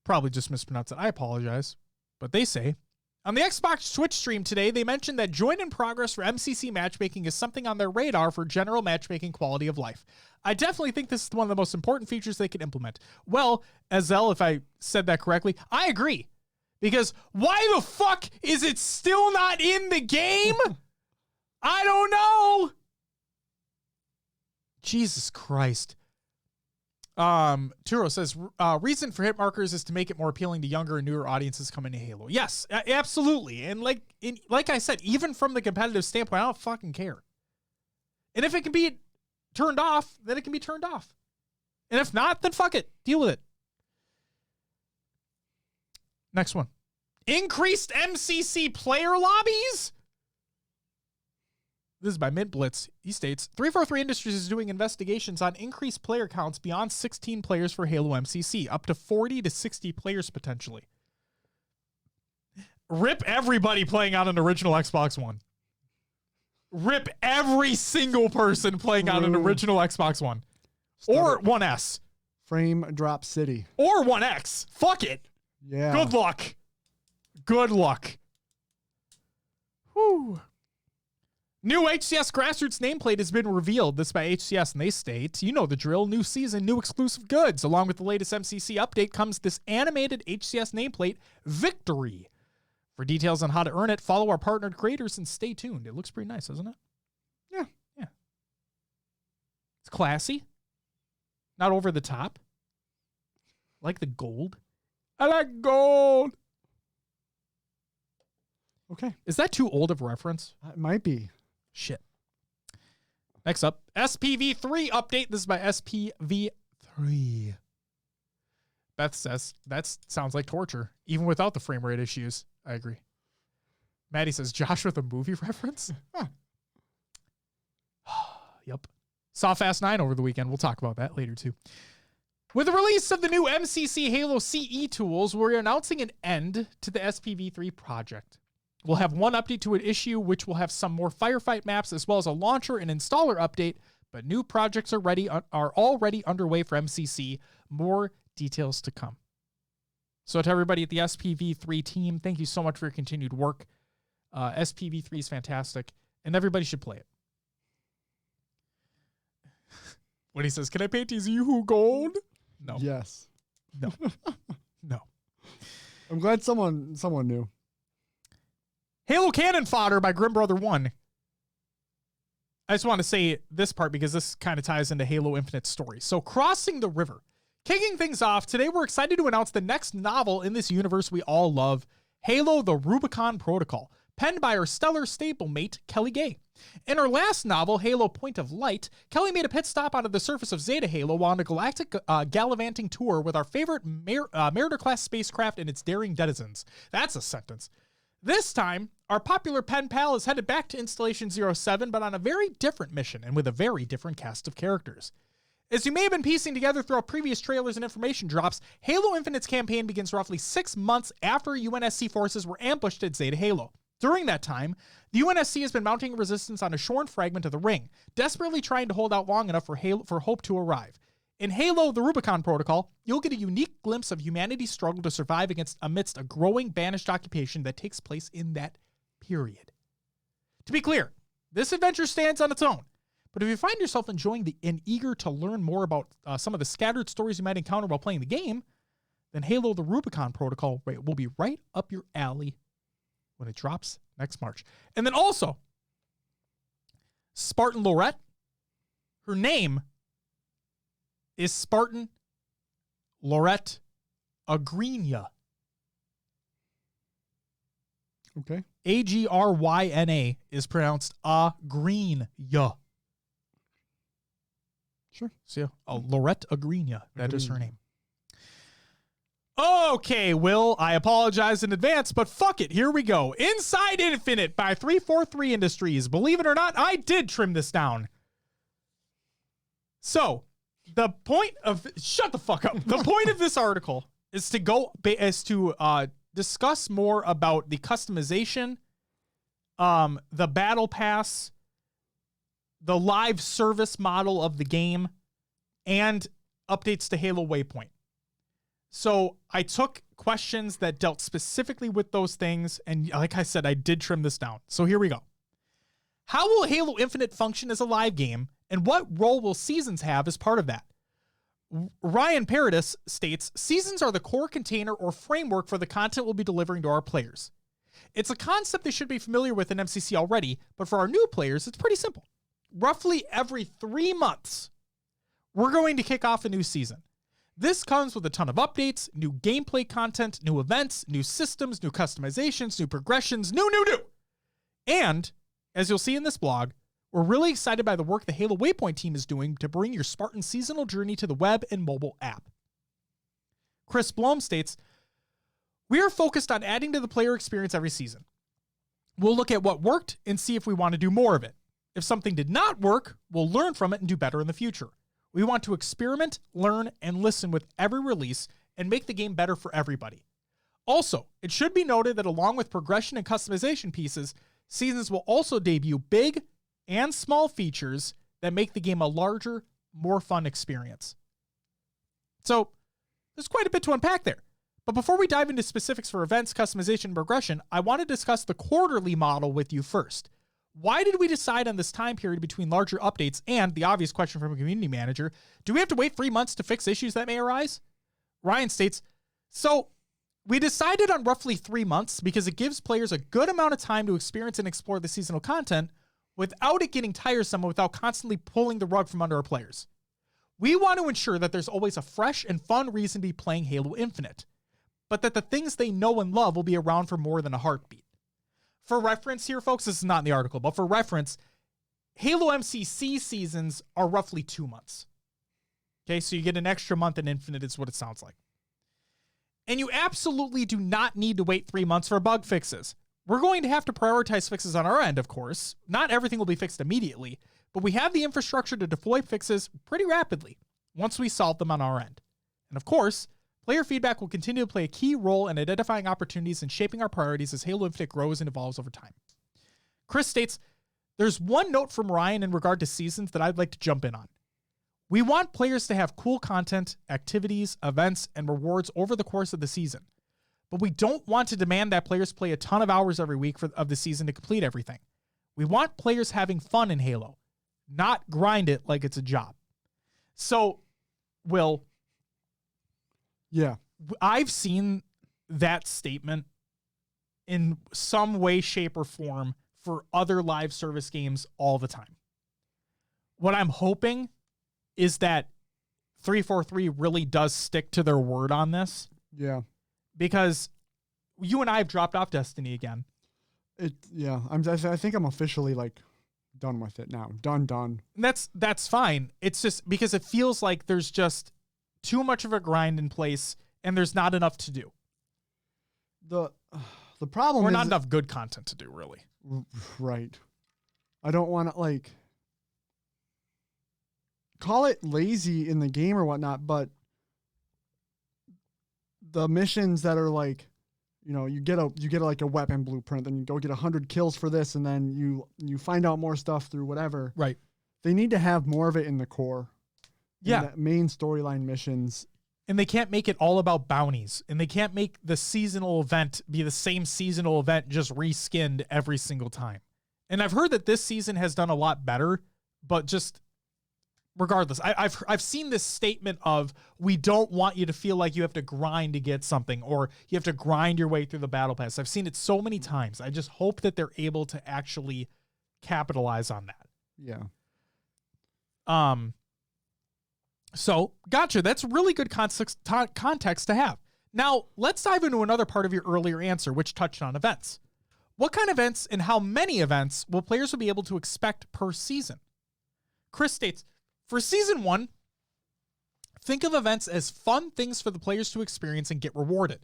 Probably just mispronounced it. I apologize. But they say, on the Xbox Twitch stream today, they mentioned that join in progress for MCC matchmaking is something on their radar for general matchmaking quality of life. I definitely think this is one of the most important features they can implement. Well, Ezel, if I said that correctly, I agree. Because why the fuck is it still not in the game? I don't know. Jesus Christ. Turo says, reason for hit markers is to make it more appealing to younger and newer audiences coming to Halo. Yes, absolutely. And like I said, even from the competitive standpoint, I don't fucking care. And if it can be turned off, then it can be turned off. And if not, then fuck it. Deal with it. Next one. Increased MCC player lobbies? This is by Mint Blitz. He states, 343 Industries is doing investigations on increased player counts beyond 16 players for Halo MCC, up to 40 to 60 players potentially. Rip everybody playing on an original Xbox One. Rip every single person playing on an original Xbox One. Or One S. Frame Drop City. Or One X. Fuck it. Yeah. Good luck. Good luck. Whew. New HCS Grassroots nameplate has been revealed. This by HCS, and they state, you know the drill, new season, new exclusive goods. Along with the latest MCC update comes this animated HCS nameplate, Victory. For details on how to earn it, follow our partnered creators and stay tuned. It looks pretty nice, doesn't it? Yeah. Yeah. It's classy. Not over the top. I like the gold. I like gold. Okay. Is that too old of a reference? It might be. Shit. Next up, SPV3 update. This is by SPV3. Beth says, that sounds like torture, even without the frame rate issues. I agree. Maddie says, Josh with a movie reference? Huh. Yep. Saw Fast 9 over the weekend. We'll talk about that later, too. With the release of the new MCC Halo CE tools, we're announcing an end to the SPV3 project. We'll have one update to an issue, which will have some more firefight maps, as well as a launcher and installer update, but new projects are already underway for MCC. More details to come. So to everybody at the SPV3 team, thank you so much for your continued work. SPV3 is fantastic, and everybody should play it. When he says, can I paint these Yoo-hoo gold? No. Yes. No. No. I'm glad someone knew. Halo Cannon Fodder by Grim Brother 1. I just want to say this part because this kind of ties into Halo Infinite's story. So, Crossing the River. Kicking things off, today we're excited to announce the next novel in this universe we all love, Halo the Rubicon Protocol, penned by our stellar stablemate, Kelly Gay. In her last novel, Halo Point of Light, Kelly made a pit stop onto the surface of Zeta Halo while on a galactic gallivanting tour with our favorite Mariner-class spacecraft and its daring denizens. That's a sentence. This time, our popular pen pal is headed back to Installation 07, but on a very different mission and with a very different cast of characters. As you may have been piecing together throughout previous trailers and information drops, Halo Infinite's campaign begins roughly 6 months after UNSC forces were ambushed at Zeta Halo. During that time, the UNSC has been mounting resistance on a shorn fragment of the ring, desperately trying to hold out long enough for hope to arrive. In Halo, the Rubicon Protocol, you'll get a unique glimpse of humanity's struggle to survive amidst a growing banished occupation that takes place in that period. To be clear, this adventure stands on its own. But if you find yourself enjoying and eager to learn more about some of the scattered stories you might encounter while playing the game, then Halo the Rubicon Protocol will be right up your alley when it drops next March. And then also, Spartan Lorette, her name is Spartan Lorette Agryna. Okay. Agryna is pronounced Agryna. Sure. So, Lorette Agryna. That is her name. Okay, Will, I apologize in advance, but fuck it. Here we go. Inside Infinite by 343 Industries. Believe it or not, I did trim this down. So, the point of... Shut the fuck up. The point of this article is to discuss more about the customization, the battle pass, the live service model of the game, and updates to Halo Waypoint. So I took questions that dealt specifically with those things, and like I said, I did trim this down. So here we go. How will Halo Infinite function as a live game, and what role will seasons have as part of that? Ryan Paradis states, seasons are the core container or framework for the content we'll be delivering to our players. It's a concept they should be familiar with in MCC already, but for our new players, it's pretty simple. Roughly every 3 months, we're going to kick off a new season. This comes with a ton of updates, new gameplay content, new events, new systems, new customizations, new progressions, new. And, as you'll see in this blog, we're really excited by the work the Halo Waypoint team is doing to bring your Spartan seasonal journey to the web and mobile app. Chris Blom states, we are focused on adding to the player experience every season. We'll look at what worked and see if we want to do more of it. If something did not work, we'll learn from it and do better in the future. We want to experiment, learn, and listen with every release and make the game better for everybody. Also, it should be noted that along with progression and customization pieces, seasons will also debut big and small features that make the game a larger, more fun experience. So, there's quite a bit to unpack there. But before we dive into specifics for events, customization, and progression, I want to discuss the quarterly model with you first. Why did we decide on this time period between larger updates and, the obvious question from a community manager, do we have to wait 3 months to fix issues that may arise? Ryan states, so we decided on roughly 3 months because it gives players a good amount of time to experience and explore the seasonal content without it getting tiresome and without constantly pulling the rug from under our players. We want to ensure that there's always a fresh and fun reason to be playing Halo Infinite, but that the things they know and love will be around for more than a heartbeat. For reference here, folks, this is not in the article, but for reference, Halo MCC seasons are roughly 2 months. Okay, so you get an extra month in Infinite is what it sounds like. And you absolutely do not need to wait 3 months for bug fixes. We're going to have to prioritize fixes on our end, of course. Not everything will be fixed immediately, but we have the infrastructure to deploy fixes pretty rapidly once we solve them on our end. And of course, player feedback will continue to play a key role in identifying opportunities and shaping our priorities as Halo Infinite grows and evolves over time. Chris states, there's one note from Ryan in regard to seasons that I'd like to jump in on. We want players to have cool content, activities, events, and rewards over the course of the season. But we don't want to demand that players play a ton of hours every week of the season to complete everything. We want players having fun in Halo, not grind it like it's a job. So, Will... Yeah. I've seen that statement in some way, shape, or form for other live service games all the time. What I'm hoping is that 343 really does stick to their word on this. Yeah. Because you and I have dropped off Destiny again. I think I'm officially like done with it now. Done. And that's fine. It's just because it feels like there's just too much of a grind in place and there's not enough to do. The problem or is not enough good content to do, really. Right. I don't want to like call it lazy in the game or whatnot, but the missions that are like, you get like a weapon blueprint, then you go get 100 kills for this, and then you find out more stuff through whatever. Right. They need to have more of it in the core. Yeah. The main storyline missions And they can't make it all about bounties. And they can't make the seasonal event be the same seasonal event just reskinned every single time. And I've heard that this season has done a lot better, but just regardless, I've seen this statement of, we don't want you to feel like you have to grind to get something, or you have to grind your way through the battle pass. I've seen it so many times. I just hope that they're able to actually capitalize on that. Yeah. So, gotcha. That's really good context to have. Now, let's dive into another part of your earlier answer, which touched on events. What kind of events and how many events will players be able to expect per season? Chris states, for Season 1, think of events as fun things for the players to experience and get rewarded.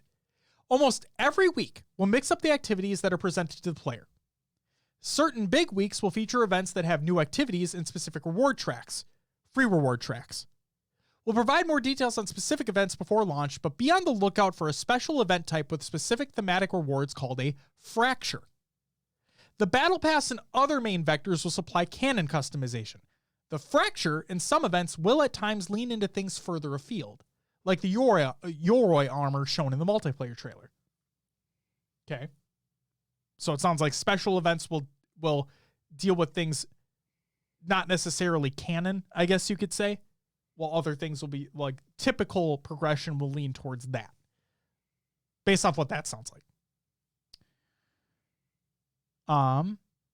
Almost every week will mix up the activities that are presented to the player. Certain big weeks will feature events that have new activities and specific reward tracks, free reward tracks. We'll provide more details on specific events before launch, but be on the lookout for a special event type with specific thematic rewards called a fracture. The Battle Pass and other main vectors will supply canon customization. The fracture in some events will at times lean into things further afield, like the Yoroi armor shown in the multiplayer trailer. Okay. So it sounds like special events will deal with things not necessarily canon, I guess you could say, while other things will be like typical progression will lean towards that, based off what that sounds like.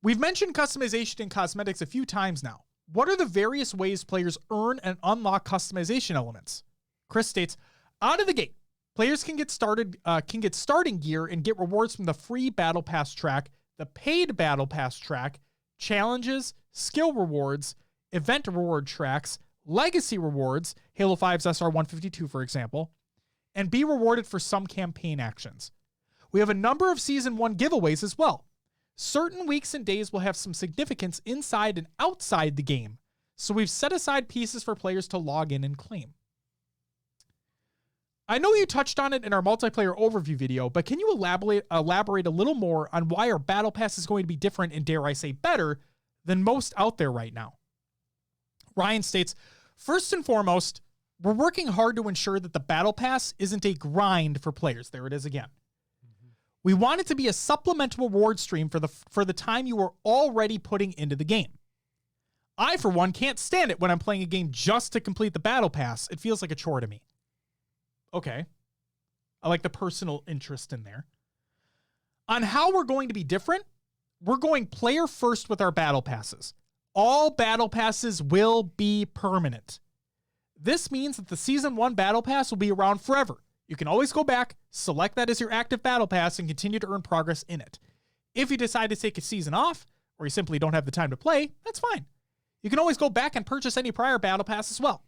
We've mentioned customization and cosmetics a few times now. What are the various ways players earn and unlock customization elements? Chris states, out of the gate, players can get starting gear and get rewards from the free Battle Pass track, the paid Battle Pass track, challenges, skill rewards, event reward tracks, legacy rewards, Halo 5's SR-152, for example, and be rewarded for some campaign actions. We have a number of Season 1 giveaways as well. Certain weeks and days will have some significance inside and outside the game, so we've set aside pieces for players to log in and claim. I know you touched on it in our multiplayer overview video, but can you elaborate a little more on why our Battle Pass is going to be different and, dare I say, better than most out there right now? Ryan states, first and foremost, we're working hard to ensure that the Battle Pass isn't a grind for players. There it is again. We want it to be a supplemental reward stream for the time you are already putting into the game. I, for one, can't stand it when I'm playing a game just to complete the Battle Pass. It feels like a chore to me. Okay. I like the personal interest in there. On how we're going to be different, we're going player first with our Battle Passes. All Battle Passes will be permanent. This means that the Season 1 Battle Pass will be around forever. You can always go back, select that as your active Battle Pass, and continue to earn progress in it. If you decide to take a season off, or you simply don't have the time to play, that's fine. You can always go back and purchase any prior Battle Pass as well.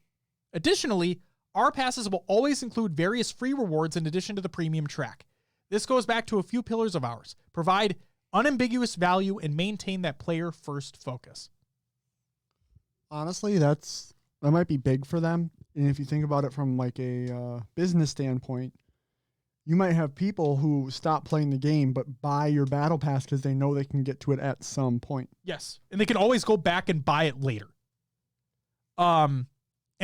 Additionally, our passes will always include various free rewards in addition to the premium track. This goes back to a few pillars of ours. Provide unambiguous value and maintain that player-first focus. Honestly, that might be big for them. And if you think about it from like a business standpoint, you might have people who stop playing the game but buy your Battle Pass because they know they can get to it at some point. Yes, and they can always go back and buy it later. And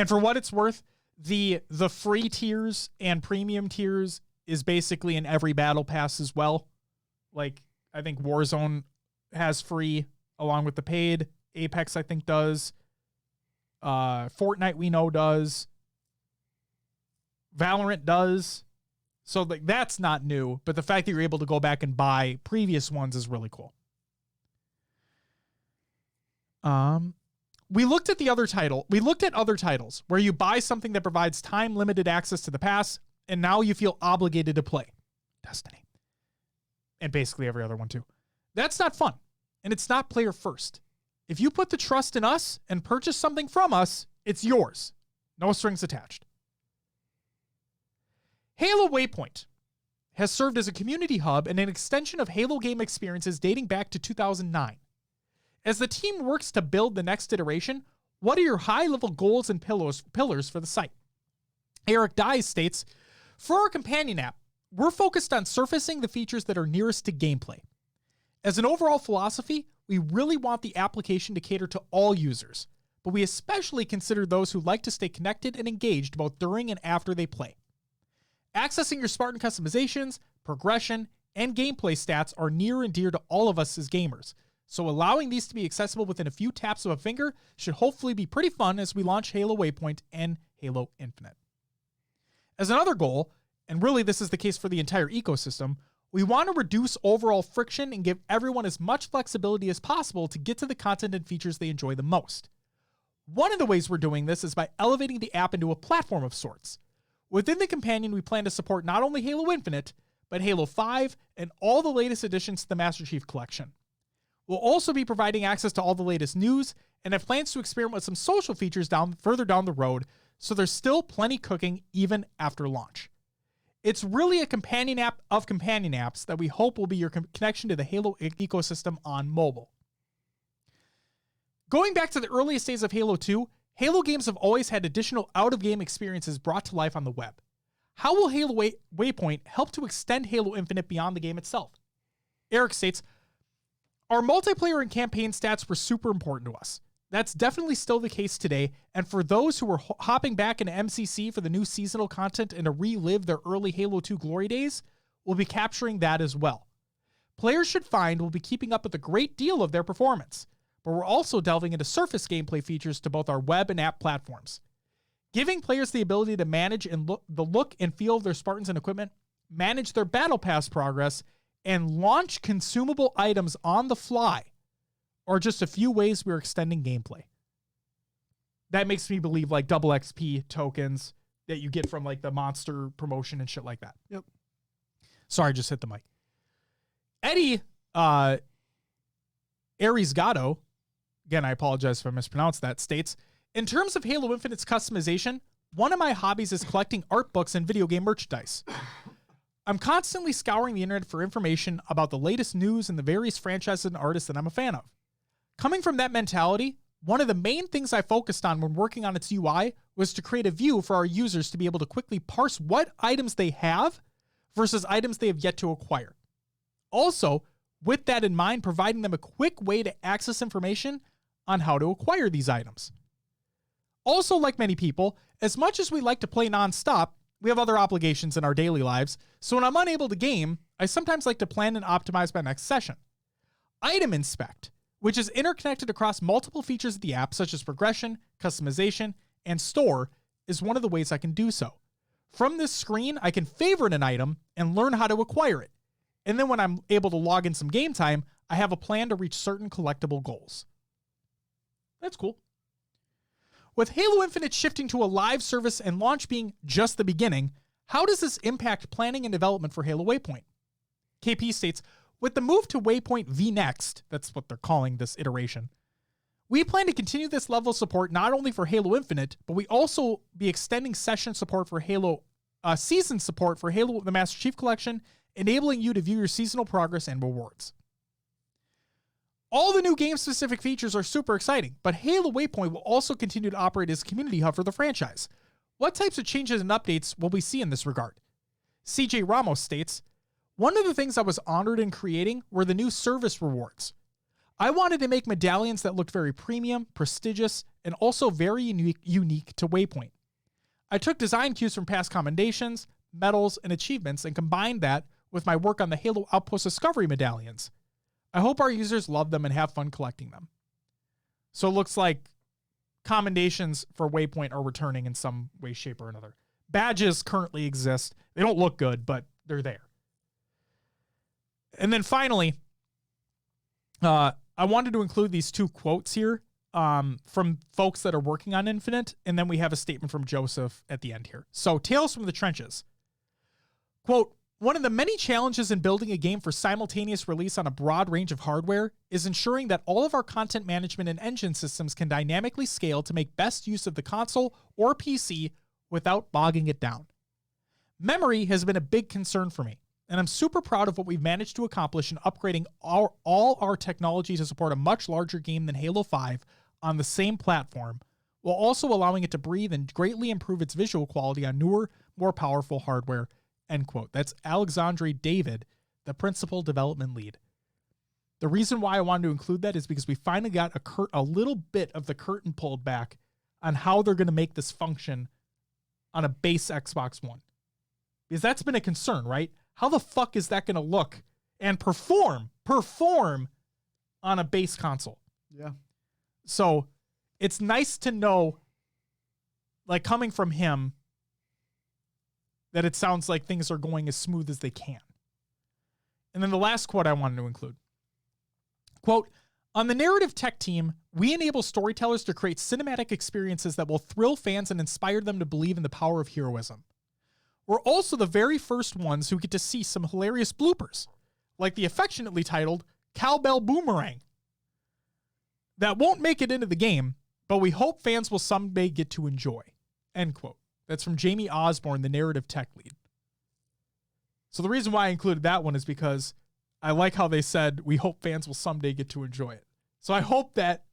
for what it's worth, the free tiers and premium tiers is basically in every Battle Pass as well. Like, I think Warzone has free along with the paid. Apex, I think, does. Fortnite, we know, does. Valorant does. So like that's not new, but the fact that you're able to go back and buy previous ones is really cool. We looked at other titles where you buy something that provides time-limited access to the pass, and now you feel obligated to play. Destiny. And basically every other one too. That's not fun, and it's not player first. If you put the trust in us and purchase something from us, it's yours. No strings attached. Halo Waypoint has served as a community hub and an extension of Halo game experiences dating back to 2009. As the team works to build the next iteration, what are your high-level goals and pillars for the site? Eric Dyes states, for our companion app, we're focused on surfacing the features that are nearest to gameplay. As an overall philosophy, we really want the application to cater to all users, but we especially consider those who like to stay connected and engaged both during and after they play. Accessing your Spartan customizations, progression, and gameplay stats are near and dear to all of us as gamers, so allowing these to be accessible within a few taps of a finger should hopefully be pretty fun as we launch Halo Waypoint and Halo Infinite. As another goal, and really this is the case for the entire ecosystem, we want to reduce overall friction and give everyone as much flexibility as possible to get to the content and features they enjoy the most. One of the ways we're doing this is by elevating the app into a platform of sorts. Within the companion, we plan to support not only Halo Infinite, but Halo 5 and all the latest additions to the Master Chief Collection. We'll also be providing access to all the latest news and have plans to experiment with some social features further down the road, so there's still plenty cooking even after launch. It's really a companion app of companion apps that we hope will be your connection to the Halo ecosystem on mobile. Going back to the earliest days of Halo 2, Halo games have always had additional out-of-game experiences brought to life on the web. How will Halo Waypoint help to extend Halo Infinite beyond the game itself? Eric states, our multiplayer and campaign stats were super important to us. That's definitely still the case today, and for those who were hopping back into MCC for the new seasonal content and to relive their early Halo 2 glory days, we'll be capturing that as well. Players should find we'll be keeping up with a great deal of their performance, but we're also delving into surface gameplay features to both our web and app platforms. Giving players the ability to manage the look and feel of their Spartans and equipment, manage their battle pass progress, and launch consumable items on the fly are just a few ways we're extending gameplay. That makes me believe like double XP tokens that you get from like the monster promotion and shit like that. Yep. Sorry, I just hit the mic. Eddie Aries Gatto, again, I apologize if I mispronounced that, states, in terms of Halo Infinite's customization, one of my hobbies is collecting art books and video game merchandise. I'm constantly scouring the internet for information about the latest news and the various franchises and artists that I'm a fan of. Coming from that mentality, one of the main things I focused on when working on its UI was to create a view for our users to be able to quickly parse what items they have versus items they have yet to acquire. Also, with that in mind, providing them a quick way to access information on how to acquire these items. Also, like many people, as much as we like to play nonstop, we have other obligations in our daily lives, so when I'm unable to game, I sometimes like to plan and optimize my next session. Item Inspect, which is interconnected across multiple features of the app, such as progression, customization, and store, is one of the ways I can do so. From this screen, I can favorite an item and learn how to acquire it. And then when I'm able to log in some game time, I have a plan to reach certain collectible goals. That's cool. With Halo Infinite shifting to a live service and launch being just the beginning, how does this impact planning and development for Halo Waypoint? KP states, with the move to Waypoint vNext, that's what they're calling this iteration, we plan to continue this level of support not only for Halo Infinite, but we also be extending session support for season support for Halo the Master Chief Collection, enabling you to view your seasonal progress and rewards. All the new game-specific features are super exciting, but Halo Waypoint will also continue to operate as a community hub for the franchise. What types of changes and updates will we see in this regard? CJ Ramos states, one of the things I was honored in creating were the new service rewards. I wanted to make medallions that looked very premium, prestigious, and also very unique to Waypoint. I took design cues from past commendations, medals, and achievements and combined that with my work on the Halo Outpost Discovery medallions. I hope our users love them and have fun collecting them. So it looks like commendations for Waypoint are returning in some way, shape, or another. Badges currently exist. They don't look good, but they're there. And then finally, I wanted to include these two quotes here from folks that are working on Infinite, and then we have a statement from Joseph at the end here. So, Tales from the Trenches. Quote, one of the many challenges in building a game for simultaneous release on a broad range of hardware is ensuring that all of our content management and engine systems can dynamically scale to make best use of the console or PC without bogging it down. Memory has been a big concern for me, and I'm super proud of what we've managed to accomplish in upgrading all our technology to support a much larger game than Halo 5 on the same platform, while also allowing it to breathe and greatly improve its visual quality on newer, more powerful hardware. End quote. That's Alexandre David, the principal development lead. The reason why I wanted to include that is because we finally got a little bit of the curtain pulled back on how they're going to make this function on a base Xbox One. Because that's been a concern, right? How the fuck is that going to look and perform on a base console? Yeah. So it's nice to know, like coming from him, that it sounds like things are going as smooth as they can. And then the last quote I wanted to include. Quote, on the narrative tech team, we enable storytellers to create cinematic experiences that will thrill fans and inspire them to believe in the power of heroism. We're also the very first ones who get to see some hilarious bloopers, like the affectionately titled Cowbell Boomerang. That won't make it into the game, but we hope fans will someday get to enjoy. End quote. That's from Jamie Osborne, the narrative tech lead. So the reason why I included that one is because I like how they said, we hope fans will someday get to enjoy it. So I hope that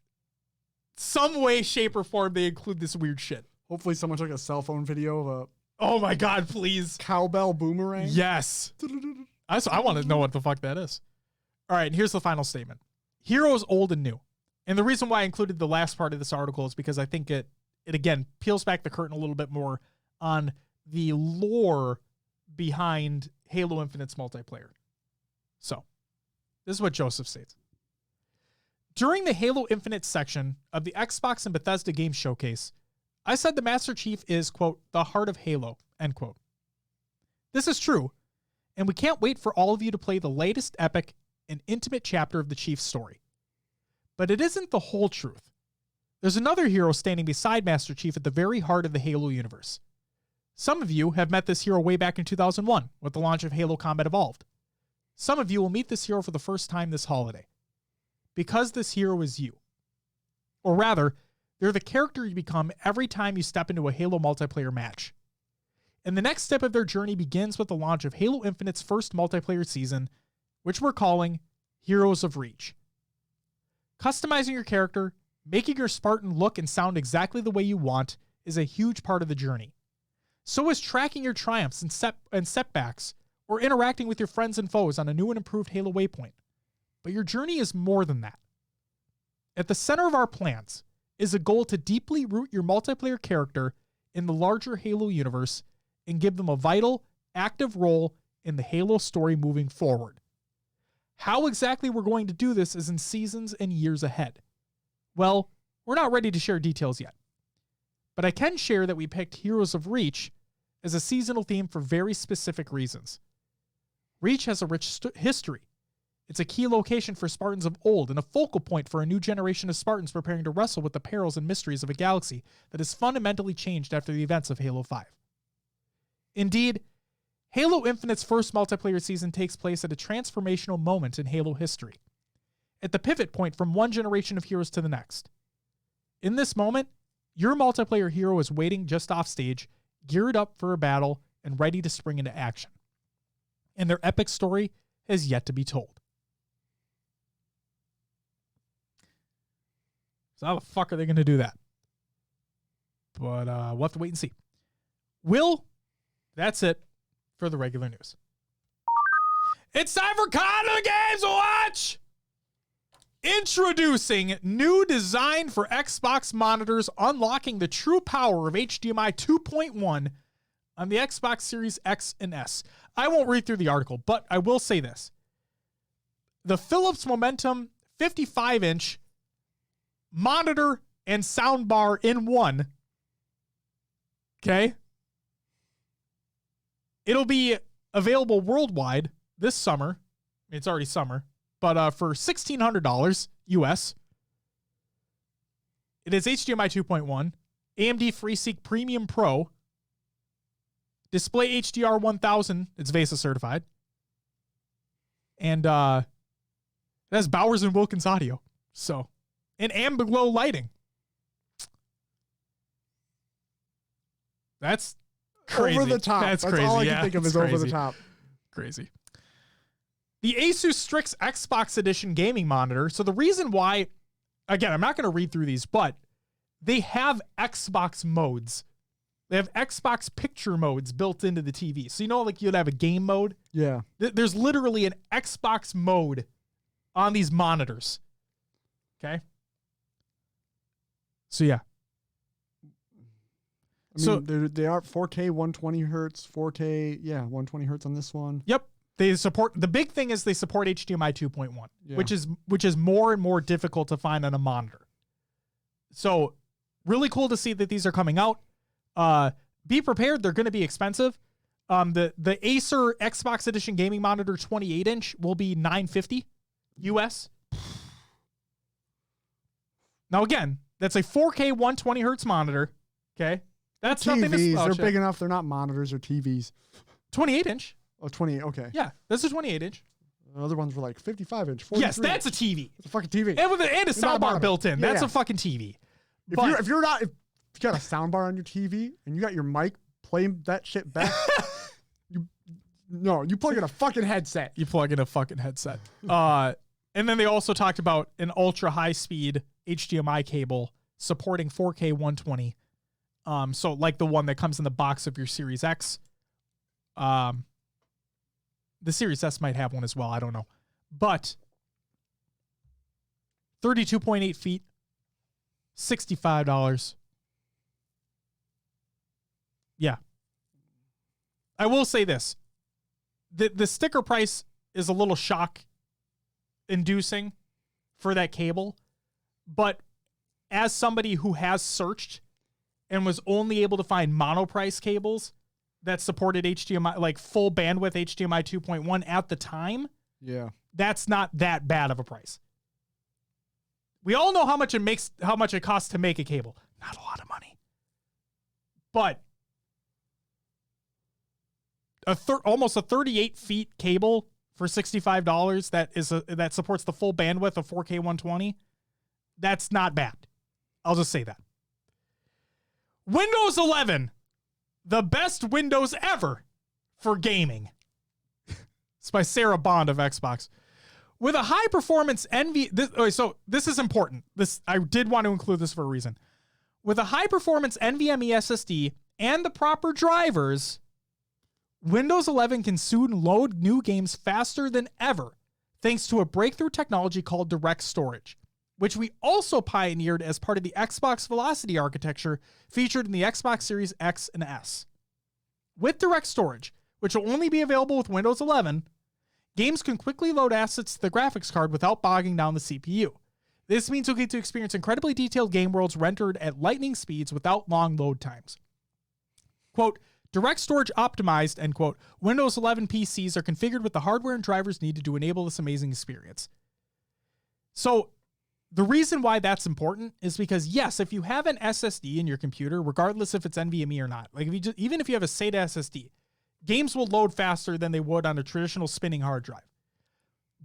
some way, shape, or form they include this weird shit. Hopefully someone took a cell phone video of a... Oh my God, please. Cowbell Boomerang? Yes. I want to know what the fuck that is. All right, and here's the final statement. Heroes old and new. And the reason why I included the last part of this article is because I think it again peels back the curtain a little bit more on the lore behind Halo Infinite's multiplayer. So, this is what Joseph states. During the Halo Infinite section of the Xbox and Bethesda Game Showcase, I said the Master Chief is, quote, the heart of Halo, end quote. This is true, and we can't wait for all of you to play the latest epic and intimate chapter of the Chief's story. But it isn't the whole truth. There's another hero standing beside Master Chief at the very heart of the Halo universe. Some of you have met this hero way back in 2001 with the launch of Halo Combat Evolved. Some of you will meet this hero for the first time this holiday. Because this hero is you. Or rather, they're the character you become every time you step into a Halo multiplayer match. And the next step of their journey begins with the launch of Halo Infinite's first multiplayer season, which we're calling Heroes of Reach. Customizing your character, making your Spartan look and sound exactly the way you want, is a huge part of the journey. So is tracking your triumphs and setbacks, or interacting with your friends and foes on a new and improved Halo waypoint. But your journey is more than that. At the center of our plans is a goal to deeply root your multiplayer character in the larger Halo universe and give them a vital, active role in the Halo story moving forward. How exactly we're going to do this is in seasons and years ahead. Well, we're not ready to share details yet. But I can share that we picked Heroes of Reach as a seasonal theme for very specific reasons. Reach has a rich history. It's a key location for Spartans of old and a focal point for a new generation of Spartans preparing to wrestle with the perils and mysteries of a galaxy that has fundamentally changed after the events of Halo 5. Indeed, Halo Infinite's first multiplayer season takes place at a transformational moment in Halo history, at the pivot point from one generation of heroes to the next. In this moment, your multiplayer hero is waiting just off stage, geared up for a battle, and ready to spring into action. And their epic story has yet to be told. So how the fuck are they going to do that? But we'll have to wait and see. That's it for the regular news. It's time for Kind Games to Watch! Introducing new design for Xbox monitors, unlocking the true power of HDMI 2.1 on the Xbox Series X and S. I won't read through the article, but I will say this. The Philips Momentum 55-inch monitor and soundbar in one. Okay? It'll be available worldwide this summer. It's already summer. But for $1,600 US, it is HDMI 2.1, AMD FreeSync Premium Pro, Display HDR 1000, it's VESA certified, and it has Bowers & Wilkins audio, so, and Ambiglow lighting. That's crazy. Over the top. That's crazy. all I can think of is crazy. over the top. Crazy. The Asus Strix Xbox Edition gaming monitor. So the reason why, again, I'm not going to read through these, but they have Xbox modes. They have Xbox picture modes built into the TV. So, like you'd have a game mode. Yeah. There's literally an Xbox mode on these monitors. Okay. So yeah. I mean, they are 4K 120 hertz, 4K, 120 hertz on this one. Yep. They support, the big thing is they support HDMI 2.1, which is more and more difficult to find on a monitor. So really cool to see that these are coming out. Be prepared. They're going to be expensive. The Acer Xbox Edition gaming monitor 28-inch will be $950 US. Now again, that's a 4K 120 hertz monitor. Okay. That's TVs, nothing to slouch they're at. big enough. They're not monitors or TVs. 28-inch. Oh, 28. Okay. Yeah, that's a 28-inch. The other ones were like 55-inch. Yes, that's a TV. It's a fucking TV. And a soundbar built in. That's a fucking TV. If you got a soundbar on your TV and you got your mic playing that shit back, you plug in a fucking headset. You plug in a fucking headset. And then they also talked about an ultra high speed HDMI cable supporting 4K 120. So like the one that comes in the box of your Series X. The Series S might have one as well. I don't know. But 32.8 feet, $65. Yeah. I will say this. The sticker price is a little shock inducing for that cable. But as somebody who has searched and was only able to find monoprice cables that supported HDMI, like full bandwidth HDMI 2.1 at the time, that's not that bad of a price. We all know how much it costs to make a cable. Not a lot of money. But almost a 38 feet cable for $65 that supports the full bandwidth of 4K 120, that's not bad. I'll just say that. Windows 11, the best Windows ever for gaming. It's by Sarah Bond of Xbox. With a high performance so this is important. I did want to include this for a reason. With a high performance NVMe SSD and the proper drivers, Windows 11 can soon load new games faster than ever, thanks to a breakthrough technology called direct storage, which we also pioneered as part of the Xbox Velocity architecture featured in the Xbox Series X and S. With direct storage, which will only be available with Windows 11, games can quickly load assets to the graphics card without bogging down the CPU. This means you'll get to experience incredibly detailed game worlds rendered at lightning speeds without long load times. Quote, direct storage optimized, end quote, Windows 11 PCs are configured with the hardware and drivers needed to enable this amazing experience. So the reason why that's important is because, yes, if you have an SSD in your computer, regardless if it's NVMe or not, like even if you have a SATA SSD, games will load faster than they would on a traditional spinning hard drive.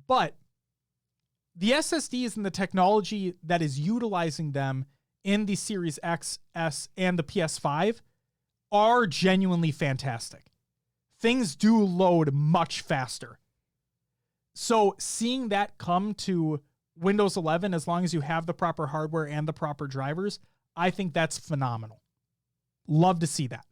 But the SSDs and the technology that is utilizing them in the Series X, S, and the PS5 are genuinely fantastic. Things do load much faster. So seeing that come to Windows 11, as long as you have the proper hardware and the proper drivers, I think that's phenomenal. Love to see that.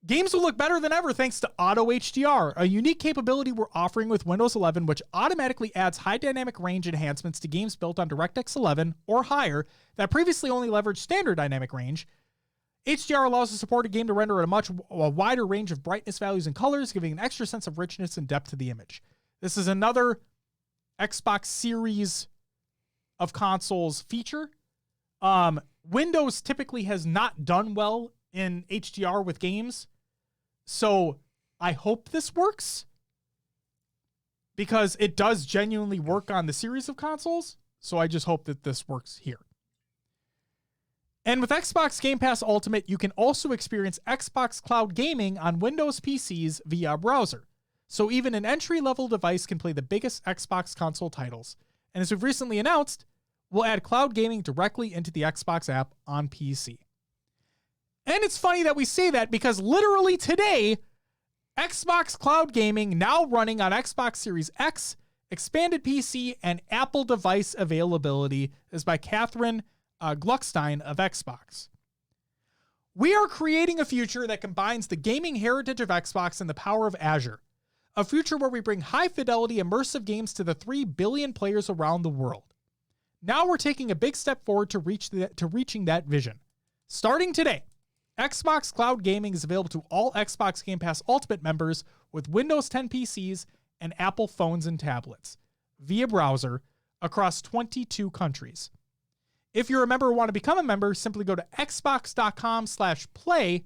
Games will look better than ever thanks to Auto HDR, a unique capability we're offering with Windows 11, which automatically adds high dynamic range enhancements to games built on DirectX 11 or higher that previously only leveraged standard dynamic range. HDR allows the supported game to render at a wider range of brightness values and colors, giving an extra sense of richness and depth to the image. This is another Xbox Series of consoles feature. Windows typically has not done well in HDR with games, so I hope this works because it does genuinely work on the series of consoles, so I just hope that this works here. And with Xbox Game Pass Ultimate, you can also experience Xbox Cloud Gaming on Windows PCs via browser. So even an entry-level device can play the biggest Xbox console titles. And as we've recently announced, we'll add cloud gaming directly into the Xbox app on PC. And it's funny that we say that because literally today, Xbox Cloud Gaming, now running on Xbox Series X, expanded PC, and Apple device availability, is by Catherine Gluckstein of Xbox. We are creating a future that combines the gaming heritage of Xbox and the power of Azure. a future where we bring high-fidelity, immersive games to the 3 billion players around the world. Now we're taking a big step forward to reaching that vision. Starting today, Xbox Cloud Gaming is available to all Xbox Game Pass Ultimate members with Windows 10 PCs and Apple phones and tablets via browser across 22 countries. If you're a member or want to become a member, simply go to xbox.com/play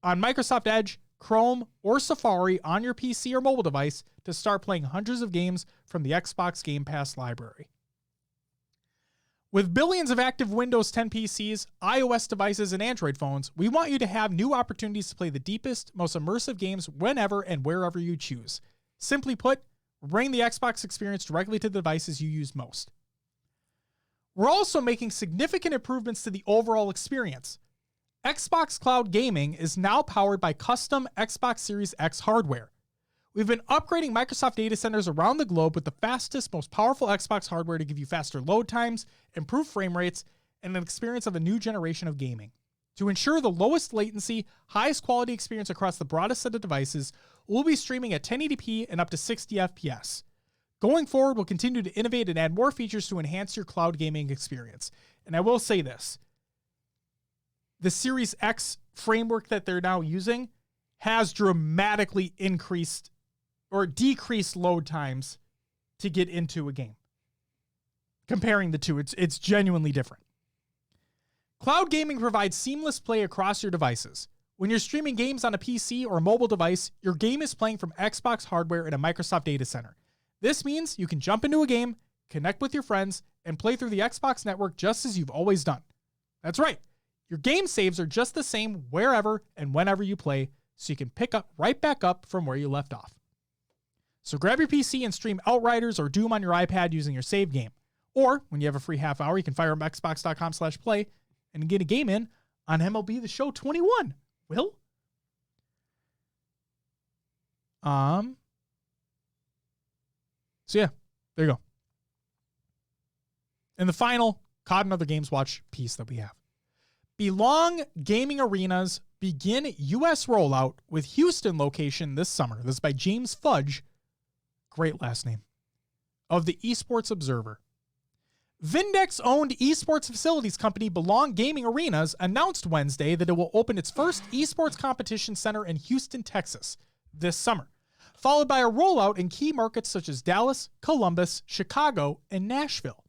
on Microsoft Edge, Chrome, or Safari on your PC or mobile device to start playing hundreds of games from the Xbox Game Pass library. With billions of active Windows 10 PCs, iOS devices, and Android phones, we want you to have new opportunities to play the deepest, most immersive games whenever and wherever you choose. Simply put, bring the Xbox experience directly to the devices you use most. We're also making significant improvements to the overall experience. Xbox Cloud Gaming is now powered by custom Xbox Series X hardware. We've been upgrading Microsoft data centers around the globe with the fastest, most powerful Xbox hardware to give you faster load times, improved frame rates, and an experience of a new generation of gaming. To ensure the lowest latency, highest quality experience across the broadest set of devices, we'll be streaming at 1080p and up to 60 FPS. Going forward, we'll continue to innovate and add more features to enhance your cloud gaming experience. And I will say this. The Series X framework that they're now using has dramatically increased or decreased load times to get into a game. Comparing the two, it's genuinely different. Cloud gaming provides seamless play across your devices. When you're streaming games on a PC or mobile device, your game is playing from Xbox hardware in a Microsoft data center. This means you can jump into a game, connect with your friends, and play through the Xbox network just as you've always done. That's right. Your game saves are just the same wherever and whenever you play, so you can pick up right back up from where you left off. So grab your PC and stream Outriders or Doom on your iPad using your save game. Or, when you have a free half hour, you can fire up xbox.com/play and get a game in on MLB The Show 21. Will? So yeah, there you go. And the final COD and Other Games Watch piece that we have. Belong Gaming Arenas begin U.S. rollout with Houston location this summer. This is by James Fudge. Great last name. Of the Esports Observer. Vindex-owned esports facilities company Belong Gaming Arenas announced Wednesday that it will open its first esports competition center in Houston, Texas this summer, followed by a rollout in key markets such as Dallas, Columbus, Chicago, and Nashville.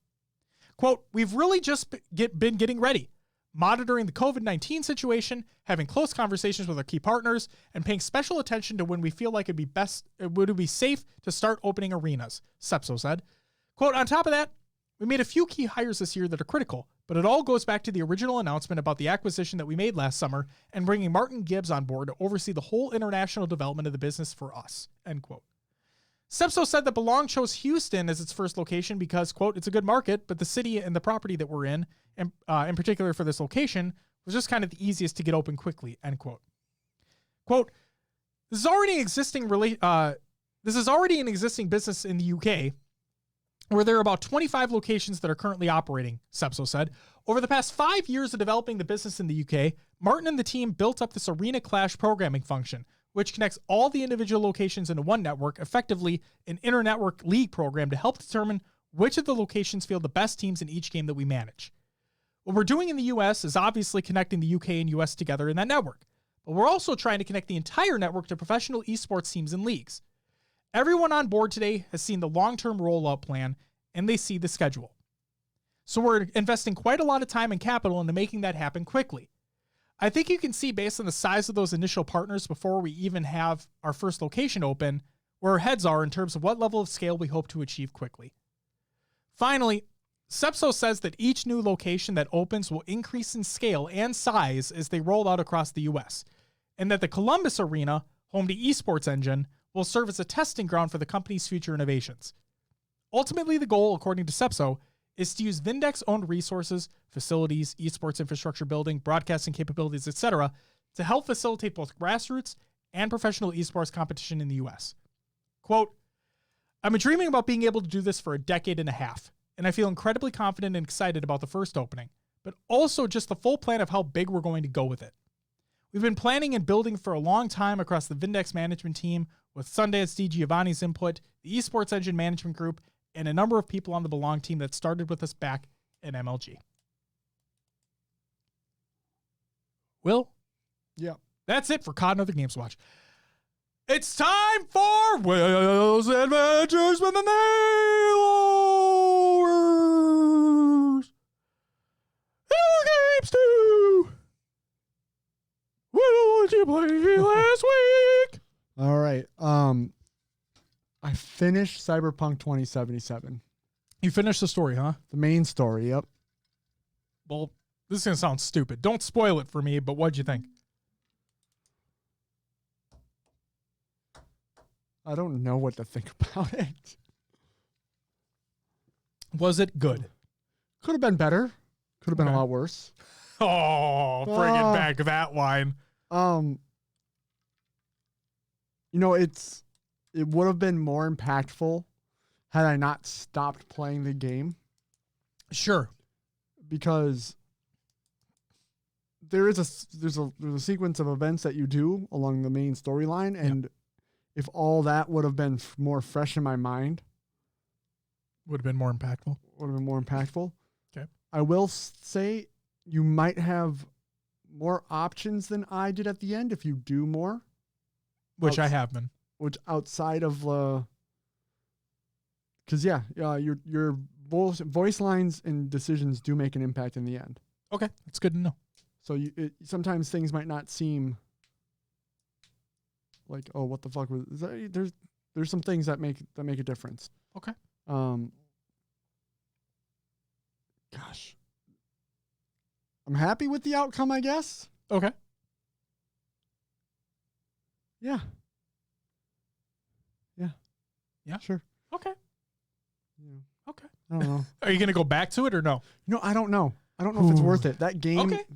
Quote, "We've really just been getting ready, monitoring the COVID-19 situation, having close conversations with our key partners, and paying special attention to when we feel like it would be safe to start opening arenas," Sepso said. Quote, "On top of that, we made a few key hires this year that are critical, but it all goes back to the original announcement about the acquisition that we made last summer and bringing Martin Gibbs on board to oversee the whole international development of the business for us," end quote. Sepso said that Belong chose Houston as its first location because, quote, "It's a good market, but the city and the property that we're in particular for this location, was just kind of the easiest to get open quickly," end quote. Quote, This is already an existing business in the UK, where there are about 25 locations that are currently operating," Sepso said. "Over the past 5 years of developing the business in the UK, Martin and the team built up this Arena Clash programming function, which connects all the individual locations into one network, effectively an inter-network league program to help determine which of the locations field the best teams in each game that we manage. What we're doing in the US is obviously connecting the UK and US together in that network, but we're also trying to connect the entire network to professional esports teams and leagues. Everyone on board today has seen the long-term rollout plan, and they see the schedule. So we're investing quite a lot of time and capital into making that happen quickly. I think you can see, based on the size of those initial partners before we even have our first location open, where our heads are in terms of what level of scale we hope to achieve quickly." Finally, Sepso says that each new location that opens will increase in scale and size as they roll out across the US, and that the Columbus Arena, home to Esports Engine, will serve as a testing ground for the company's future innovations. Ultimately, the goal, according to Sepso, is to use Vindex-owned resources, facilities, esports infrastructure building, broadcasting capabilities, etc., to help facilitate both grassroots and professional esports competition in the US. Quote, "I've been dreaming about being able to do this for a decade and a half, and I feel incredibly confident and excited about the first opening, but also just the full plan of how big we're going to go with it. We've been planning and building for a long time across the Vindex management team with Sundance D. Giovanni's input, the Esports Engine management group, and a number of people on the Belong team that started with us back in MLG. Will? Yeah. That's it for COD and Other Games to Watch. It's time for Will's Adventures with the Nailers. Games too. What did you play last week? All right. I finished Cyberpunk 2077. You finished the story, huh? The main story, yep. Well, this is going to sound stupid. Don't spoil it for me, but what'd you think? I don't know what to think about it. Was it good? Could have been better. Could have been a lot worse. Oh, bring it back that line. You know, it would have been more impactful had I not stopped playing the game. Sure. Because there's a sequence of events that you do along the main storyline, and if all that would have been more fresh in my mind, would have been more impactful. Okay. I will say you might have more options than I did at the end if you do more. Which I have been. Which outside of because your voice lines and decisions do make an impact in the end. Okay, that's good to know. So sometimes things might not seem like, oh, what the fuck was that? There's some things that make a difference. Okay. Gosh, I'm happy with the outcome, I guess. Okay. Yeah. Sure. Okay. Yeah. Okay. I don't know. Are you going to go back to it or no? No, I don't know. I don't know if it's worth it. That game. Okay.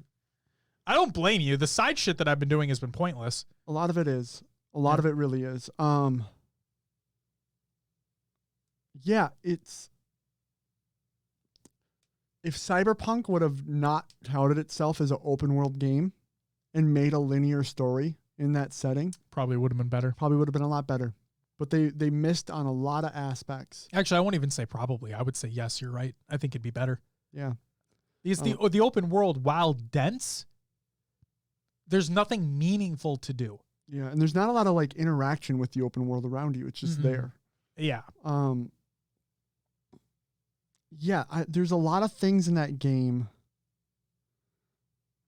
I don't blame you. The side shit that I've been doing has been pointless. A lot of it is. A lot of it really is. Yeah, it's. If Cyberpunk would have not touted itself as an open world game and made a linear story in that setting, probably would have been better. Probably would have been a lot better. But they missed on a lot of aspects. Actually, I won't even say probably. I would say yes, you're right. I think it'd be better. Yeah. Because the open world, while dense, there's nothing meaningful to do. Yeah, and there's not a lot of like interaction with the open world around you. It's just there. Yeah. Yeah, there's a lot of things in that game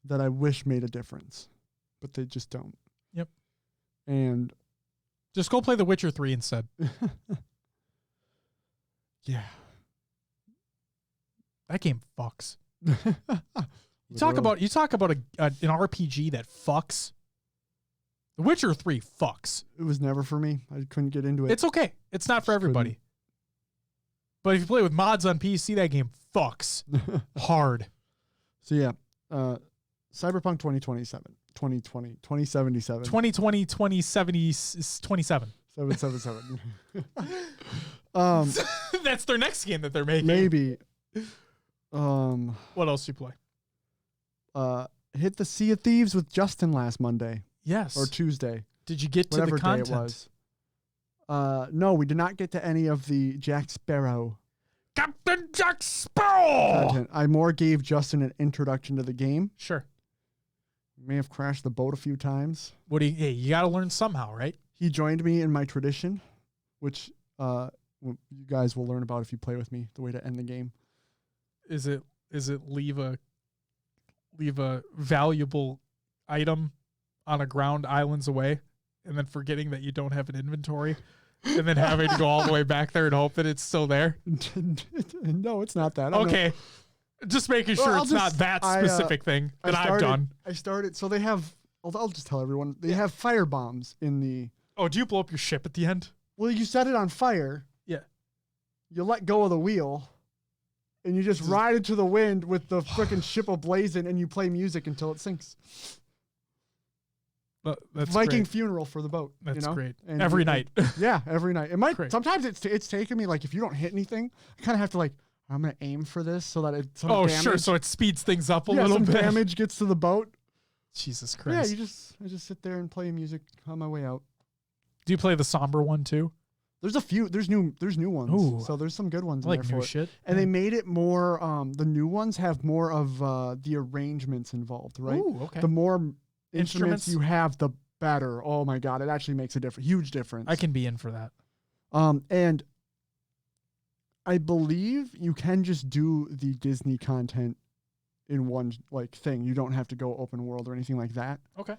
that I wish made a difference, but they just don't. Yep. And just go play The Witcher 3 instead. Yeah. That game fucks. You talk about an RPG that fucks. The Witcher 3 fucks. It was never for me. I couldn't get into it. It's okay. It's not for everybody. But if you play with mods on PC, that game fucks hard. So yeah, Cyberpunk 2077. 2077. 2020, 2070, 27. 777. That's their next game that they're making. Maybe. What else do you play? Hit the Sea of Thieves with Justin last Monday. Yes. Or Tuesday. Did you get to the content? Day it was. No, we did not get to any of the Jack Sparrow. Captain Jack Sparrow! Content. I more gave Justin an introduction to the game. Sure. May have crashed the boat a few times. Hey, you got to learn somehow, right? He joined me in my tradition, which you guys will learn about if you play with me, the way to end the game. Is it leave a valuable item on a ground islands away and then forgetting that you don't have an inventory and then having to go all the way back there and hope that it's still there? No, it's not that. Okay. Just making sure it's not that specific thing that I've done. I started, so they have, I'll just tell everyone, they have fire bombs in the... Oh, do you blow up your ship at the end? Well, you set it on fire. Yeah. You let go of the wheel, and you just ride into the wind with the freaking ship ablazing, and you play music until it sinks. That's Viking great. Funeral for the boat. That's great. And every night. Yeah, every night. It might. Great. Sometimes it's taken me, like, if you don't hit anything, I kind of have to, like, I'm going to aim for this so that it's sure. So it speeds things up a little some bit. Damage gets to the boat. Jesus Christ. Yeah, I just sit there and play music on my way out. Do you play the somber one too? There's a few. There's new ones. Ooh. So there's some good ones. I like in there new for shit. It. And they made it more. The new ones have more of the arrangements involved, right? Ooh, okay. The more instruments you have, the better. Oh my god, it actually makes a huge difference. I can be in for that. And I believe you can just do the Disney content in one thing. You don't have to go open world or anything like that. Okay.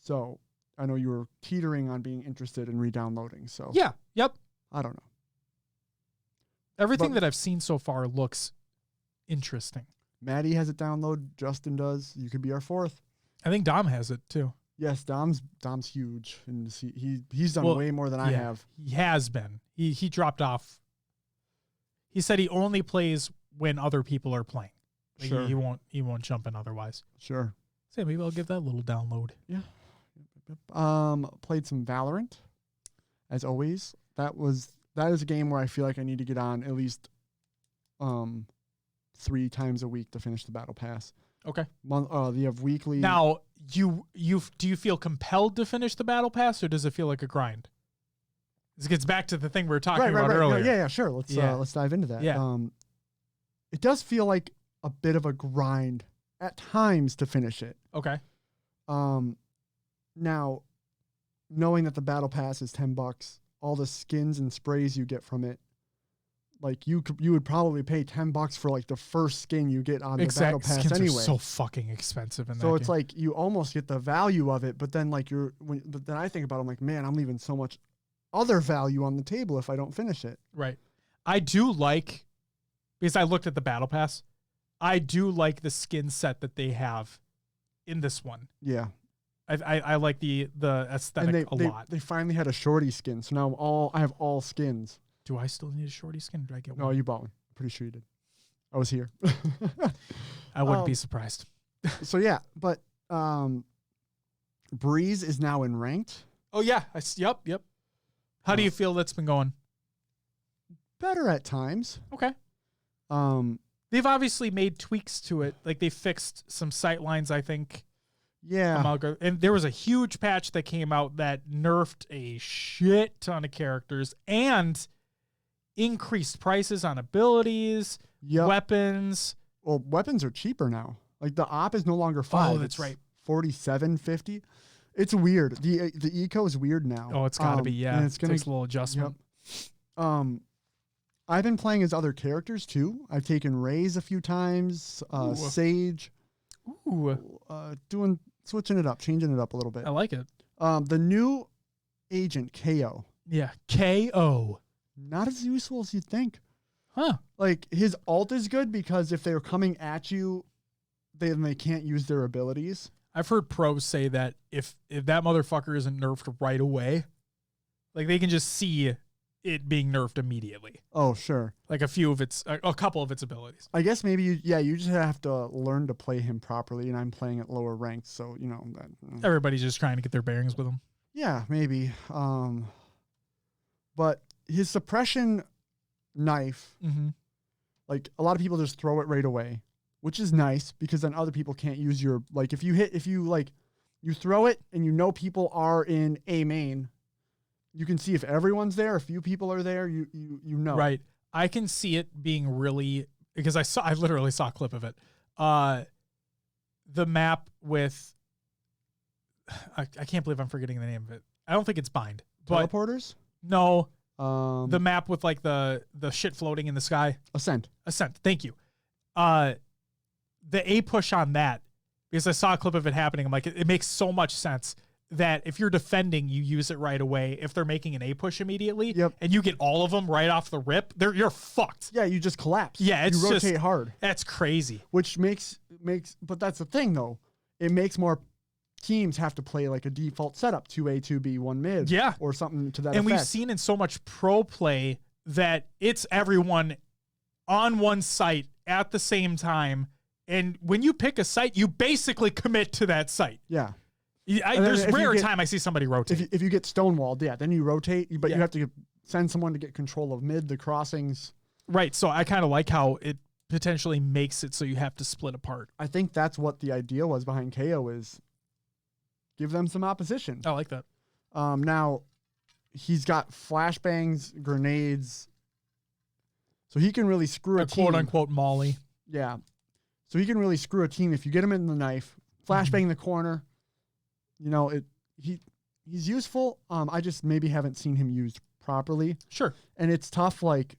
So I know you were teetering on being interested in re-downloading. So yeah, yep. I don't know. Everything that I've seen so far looks interesting. Maddie has it download. Justin does. You could be our fourth. I think Dom has it too. Yes, Dom's huge, and he's done way more than I have. He has been. He dropped off. He said he only plays when other people are playing. Like Sure. He won't jump in otherwise. Sure. So maybe I'll give that a little download. Yeah. Played some Valorant, as always. That is a game where I feel like I need to get on at least 3 times a week to finish the battle pass. Okay. You have weekly. Now, do you feel compelled to finish the battle pass, or does it feel like a grind? This gets back to the thing we were talking about earlier. Yeah, sure. Let's dive into that. Yeah. It does feel like a bit of a grind at times to finish it. Okay. Now, knowing that the battle pass is $10, all the skins and sprays you get from it, like you would probably pay $10 for like the first skin you get on the battle pass skins anyway. Are so fucking expensive in that So it's game. like you almost get the value of it, but then but then I think about it, I'm like, man, I'm leaving so much other value on the table if I don't finish it. Right. I do like, because I looked at the battle pass, I do like the skin set that they have in this one. Yeah. I like the aesthetic a lot. They finally had a shorty skin, so now I have all skins. Do I still need a shorty skin? Did I get one? No, you bought one. Pretty sure you did. I was here. I wouldn't be surprised. So yeah, but Breeze is now in ranked. Oh yeah, yep. How do you feel that's been going? Better at times. Okay. They've obviously made tweaks to it. Like they fixed some sight lines, I think. Yeah. And there was a huge patch that came out that nerfed a shit ton of characters and increased prices on abilities, weapons. Well, weapons are cheaper now. Like the op is no longer 5. Oh, that's right. $47.50. It's weird. The eco is weird now. Oh, it's got to be, yeah. And it takes a little adjustment. Yep. I've been playing as other characters too. I've taken Raze a few times, Sage. Ooh. Switching it up, changing it up a little bit. I like it. The new agent, KO. Yeah, KO. Not as useful as you'd think. Huh. Like, his ult is good because if they're coming at you, then they can't use their abilities. I've heard pros say that if that motherfucker isn't nerfed right away, like they can just see it being nerfed immediately. Oh, sure. Like a couple of its abilities. I guess maybe you just have to learn to play him properly, and I'm playing at lower ranks, so Everybody's just trying to get their bearings with him. Yeah, maybe. But his suppression knife, like a lot of people just throw it right away, which is nice because then other people can't use your, like if you throw it and you know people are in A main, you can see if everyone's there, a few people are there, you know. Right. I can see it being really, because I literally saw a clip of it. The map with, I can't believe I'm forgetting the name of it. I don't think it's Bind. Teleporters? No. The map with like the shit floating in the sky. Ascent. Thank you. The A push on that, because I saw a clip of it happening. I'm like, it makes so much sense that if you're defending, you use it right away. If they're making an A push immediately, and you get all of them right off the rip, you're fucked. Yeah, you just collapse. Yeah, you rotate hard. That's crazy. Which makes, but that's the thing though. It makes more teams have to play like a default setup, 2A, 2B, 1 mid. Yeah. Or something to that And effect. we've seen in so much pro play that it's everyone on one site at the same time. And when you pick a site, you basically commit to that site. Yeah. There's rare time I see somebody rotate. If you get stonewalled, then you rotate, but you have to send someone to get control of mid, the crossings. Right. So I kind of like how potentially makes it so you have to split apart. I think that's what the idea was behind KO, is give them some opposition. I like that. Now, he's got flashbangs, grenades, so he can really screw a team. Quote-unquote Molly. Yeah. So he can really screw a team if you get him in the knife, flashbang the corner. You know, he's useful. I just maybe haven't seen him used properly. Sure. And it's tough, like,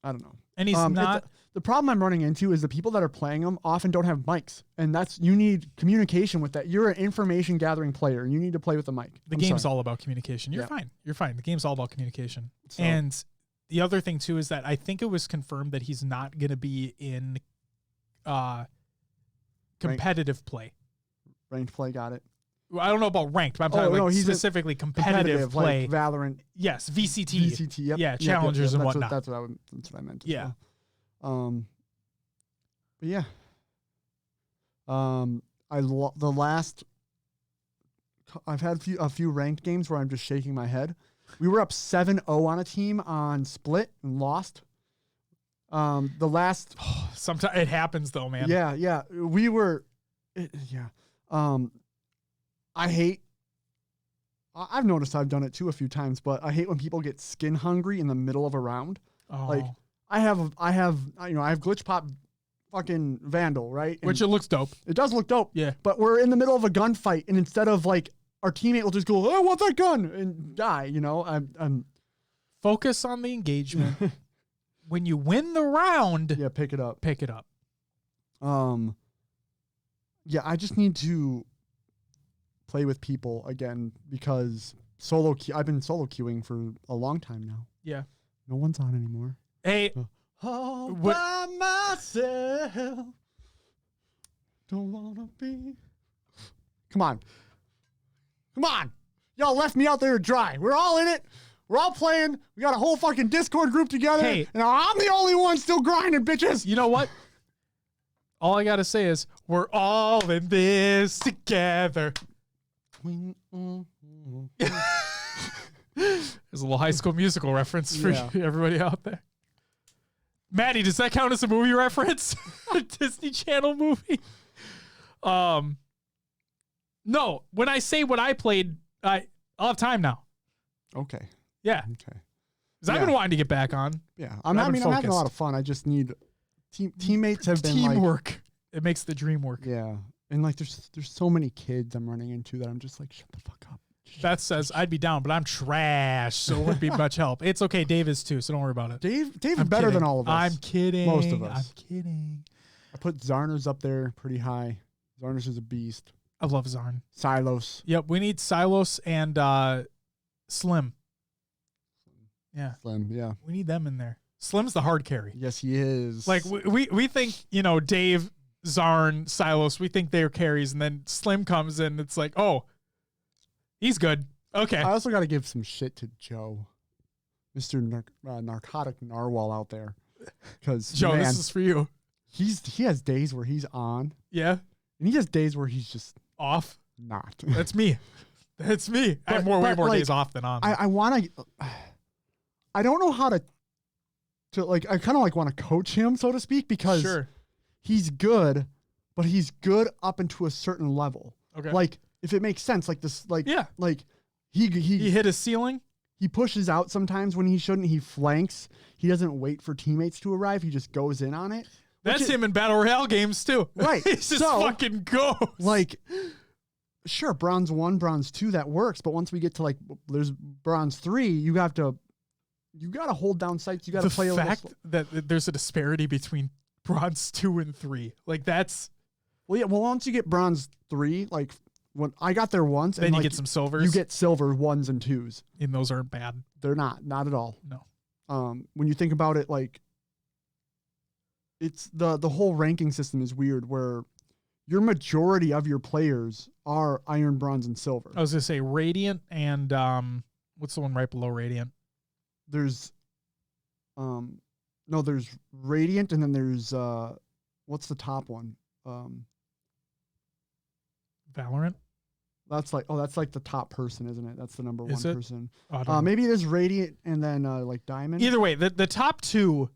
I don't know. And he's not... The problem I'm running into is the people that are playing him often don't have mics. And you need communication with that. You're an information gathering player, and you need to play with a mic. The game's all about communication. You're fine. You're fine. The game's all about communication. So, and the other thing, too, is that I think it was confirmed that he's not going to be in competitive play. Ranked play, got it. Well, I don't know about ranked, but I'm talking he's specifically competitive play. Like Valorant. Yes, VCT. VCT, yep. Yeah, challengers and whatnot. That's what I meant. Yeah. Well. But yeah. I've had a few ranked games where I'm just shaking my head. We were up 7-0 on a team on split and lost. The last sometimes it happens though, man. Yeah. We were I've noticed I've done it too a few times, but I hate when people get skin hungry in the middle of a round. Oh. Like I have glitch pop fucking Vandal, right? Which it looks dope. It does look dope. Yeah. But we're in the middle of a gunfight, and instead of like our teammate will just go, "Oh, I want that gun," and die, you know? I'm focus on the engagement. When you win the round, pick it up. Pick it up. Yeah, I just need to play with people again because I've been solo queuing for a long time now. Yeah. No one's on anymore. Hey, all by myself. Don't wanna be. Come on. Y'all left me out there dry. We're all in it. We're all playing. We got a whole fucking Discord group together. Hey. And I'm the only one still grinding, bitches. You know what? All I got to say is we're all in this together. There's a little High School Musical reference for everybody out there. Maddie, does that count as a movie reference? A Disney Channel movie? No. When I say what I played, I'll have time now. Okay. Yeah. Okay. Because I've been wanting to get back on. Yeah. I'm having a lot of fun. I just need teammates have been teamwork. It makes the dream work. Yeah. And like there's so many kids I'm running into that I'm just like, shut the fuck up. Beth says I'd be down, but I'm trash, so it wouldn't be much help. It's okay. Dave is too, so don't worry about it. Dave is better than all of us. I'm kidding. Most of us. I'm kidding. I put Zarners up there pretty high. Zarners is a beast. I love Zarn. Silos. Yep, we need Silos and Slim. Yeah. Slim, yeah. We need them in there. Slim's the hard carry. Yes, he is. Like we think, Dave, Zarn, Silos, we think they're carries, and then Slim comes in, it's like, oh, he's good. Okay. I also got to give some shit to Joe, Mr. Narcotic Narwhal out there. Because Joe, this is for you. He has days where he's on. Yeah. And he has days where he's just off. Not. That's me. That's me. I have way more days off than on. I want to. I don't know how to like. I kind of like want to coach him, so to speak, because he's good, but he's good up into a certain level. Okay. Like if it makes sense, like this, like like he hit his ceiling. He pushes out sometimes when he shouldn't. He flanks. He doesn't wait for teammates to arrive. He just goes in on it. That's him in Battle Royale games too. Right. He just fucking goes. Like, sure, bronze 1, bronze 2, that works. But once we get to like, there's bronze 3, you got to hold down sights. You got to play the fact that there's a disparity between bronze 2 and 3. Like that's. Well, yeah. Well, once you get bronze 3, like when I got there once, then and you like, get some silvers. You get silver 1s and 2s. And those aren't bad. They're not at all. No. When you think about it, like. It's the whole ranking system is weird where your majority of your players are iron, bronze, and silver. I was going to say Radiant and what's the one right below Radiant? There's there's Radiant and then there's what's the top one? Valorant? That's like the top person, isn't it? That's the number one person. Oh, maybe there's Radiant and then like Diamond. Either way, the top 2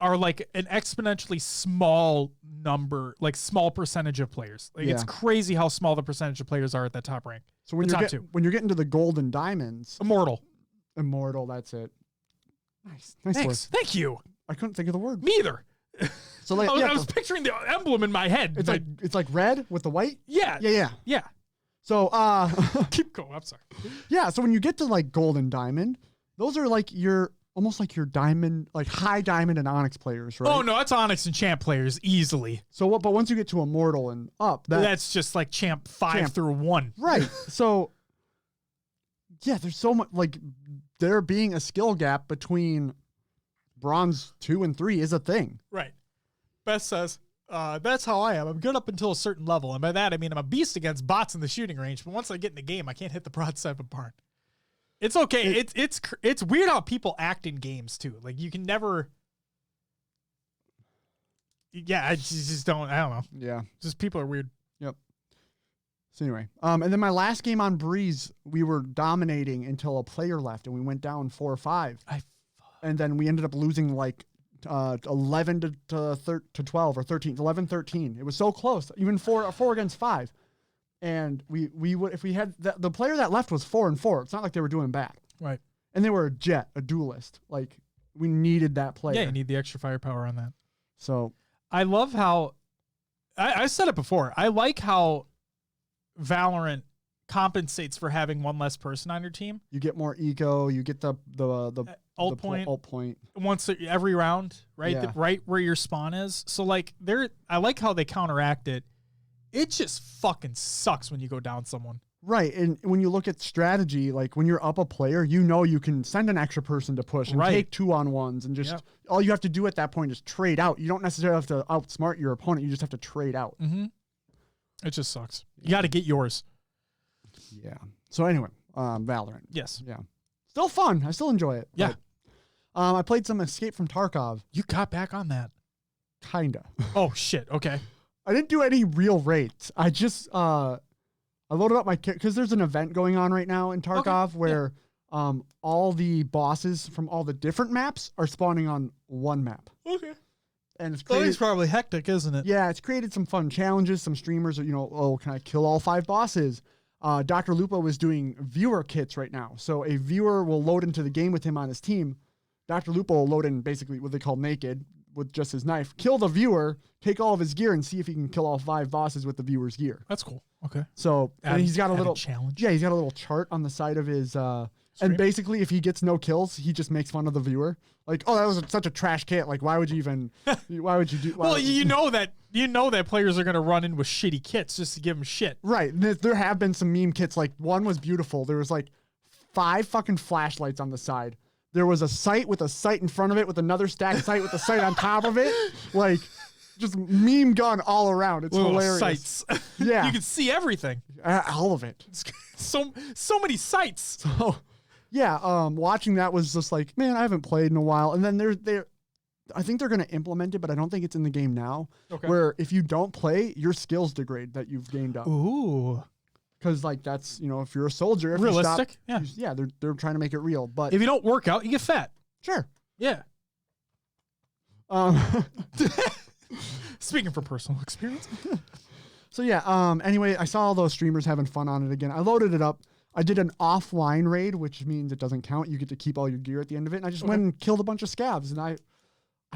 are like an exponentially small number, like small percentage of players. Like it's crazy how small the percentage of players are at that top rank. So when you're getting to the gold and diamonds, immortal, that's it. Nice Thanks. word. Thank you. I couldn't think of the word. Me either. So like, I was picturing the emblem in my head. It's like red with the white. Yeah. So keep going. I'm sorry. Yeah. So when you get to like gold and diamond, those are like almost like your diamond, like high diamond and onyx players, right? Oh no, that's onyx and champ players easily. So but once you get to immortal and up, that's just like champ 5 through 1. Right. So yeah, there's so much, like there being a skill gap between bronze 2 and 3 is a thing. Right. Beth says, that's how I am. I'm good up until a certain level. And by that, I mean, I'm a beast against bots in the shooting range. But once I get in the game, I can't hit the broadside of a barn. It's okay. It's weird how people act in games too. Like you can never. Yeah, I just don't. I don't know. Yeah, just people are weird. Yep. So anyway, and then my last game on Breeze, we were dominating until a player left, and we went down 4 or 5. And then we ended up losing like 11 to 12 or 13, 11-13. It was so close, even 4 against 5. And we would, if we had the player that left was 4 and 4. It's not like they were doing bad. Right. And they were a duelist. Like we needed that player. Yeah, you need the extra firepower on that. So I love how I said it before. I like how Valorant compensates for having one less person on your team. You get more eco. You get the ult point once every round, right? Yeah. Right where your spawn is. So like I like how they counteract it. It just fucking sucks when you go down someone. Right. And when you look at strategy, like when you're up a player, you can send an extra person to push and take 2-on-1s and just all you have to do at that point is trade out. You don't necessarily have to outsmart your opponent. You just have to trade out. Mm-hmm. It just sucks. You got to get yours. Yeah. So anyway, Valorant. Yes. Yeah. Still fun. I still enjoy it. Yeah. But, I played some Escape from Tarkov. You got back on that. Kinda. Oh shit. Okay. I didn't do any real raids. I just I loaded up my kit because there's an event going on right now in Tarkov where all the bosses from all the different maps are spawning on one map. Okay. And it's created, probably hectic, isn't it? Yeah, it's created some fun challenges. Some streamers are, can I kill all 5 bosses? Dr. Lupo is doing viewer kits right now. So a viewer will load into the game with him on his team. Dr. Lupo will load in basically what they call naked with just his knife, kill the viewer, take all of his gear, and see if he can kill all 5 bosses with the viewer's gear. That's cool. Okay. So and he's got a little challenge. Yeah, he's got a little chart on the side of his and basically if he gets no kills, he just makes fun of the viewer. Like, oh, that was such a trash kit. Like, why would you do well, you know that players are going to run in with shitty kits just to give them shit. Right. There have been some meme kits. Like, one was beautiful. There was like 5 fucking flashlights on the side. There was a sight with a sight in front of it with another stacked sight with a sight on top of it. Like, just meme gun all around. It's little hilarious. Sights. Yeah. You can see everything. All of it. So many sights. So, yeah, watching that was just like, man, I haven't played in a while. And then I think they're going to implement it, but I don't think it's in the game now. Okay. Where if you don't play, your skills degrade that you've gained up. Ooh. Because like that's if you're a soldier, if realistic, you stop, they're trying to make it real. But if you don't work out, you get fat. Sure. Yeah. Speaking from personal experience. So yeah. Anyway, I saw all those streamers having fun on it again. I loaded it up. I did an offline raid, which means it doesn't count. You get to keep all your gear at the end of it. And I just went and killed a bunch of scabs. And I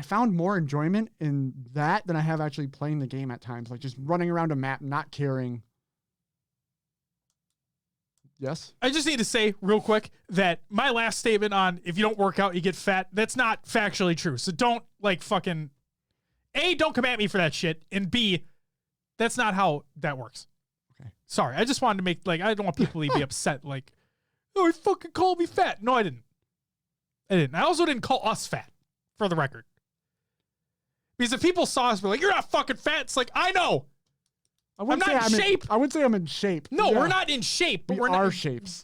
found more enjoyment in that than I have actually playing the game at times. Like just running around a map, not caring. Yes? I just need to say real quick that my last statement on if you don't work out, you get fat, that's not factually true. So don't fucking A, don't come at me for that shit. And B, that's not how that works. Okay. Sorry. I just wanted to make I don't want people to be upset. Like, oh, he fucking called me fat. No, I didn't. I also didn't call us fat, for the record. Because if people saw us, be like, you're not fucking fat. It's like, I know. I'm not in shape. I wouldn't say I'm in shape. No, we're not in shape. But we're not shapes.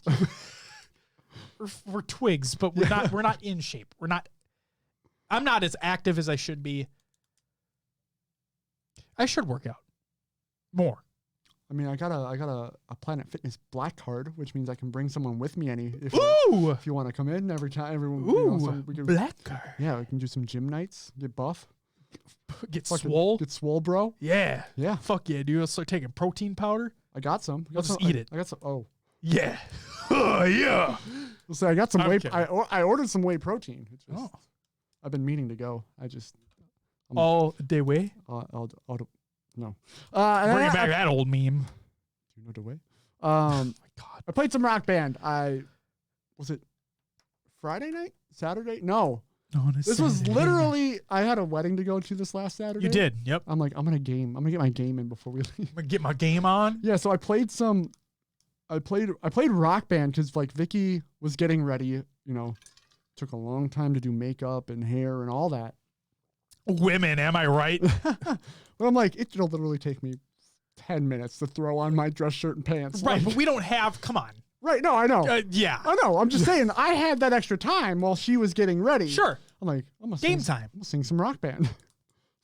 we're twigs, but we're not. We're not in shape. We're not. I'm not as active as I should be. I should work out more. I mean, I got a Planet Fitness black card, which means I can bring someone with me if you want to come in every time. Everyone, Black card. Yeah, we can do some gym nights, get buff. Get swole. Get swole, bro. Yeah. Yeah. Fuck yeah, dude. I'll start taking protein powder. I got some. I'll just eat it. I got some. Oh. Yeah. Oh, yeah. So I got some whey. kidding. I ordered some whey protein. I've been meaning to go. All day whey? No. Bring back that old meme. Do you know the way? Oh my God. I played some Rock Band. Was it Friday night? Saturday? No. This was literally, I had a wedding to go to this last Saturday. You did, yep. I'm like, I'm going to get my game in before we leave. I'm going to get my game on? Yeah, so I played Rock Band because like Vicky was getting ready, took a long time to do makeup and hair and all that. Women, am I right? But I'm like, it'll literally take me 10 minutes to throw on my dress shirt and pants. Right, like, but we don't have, come on. Right, no, I know. Yeah. I know. I'm just saying, I had that extra time while she was getting ready. Sure. I'm like, I'm going to sing some Rock Band.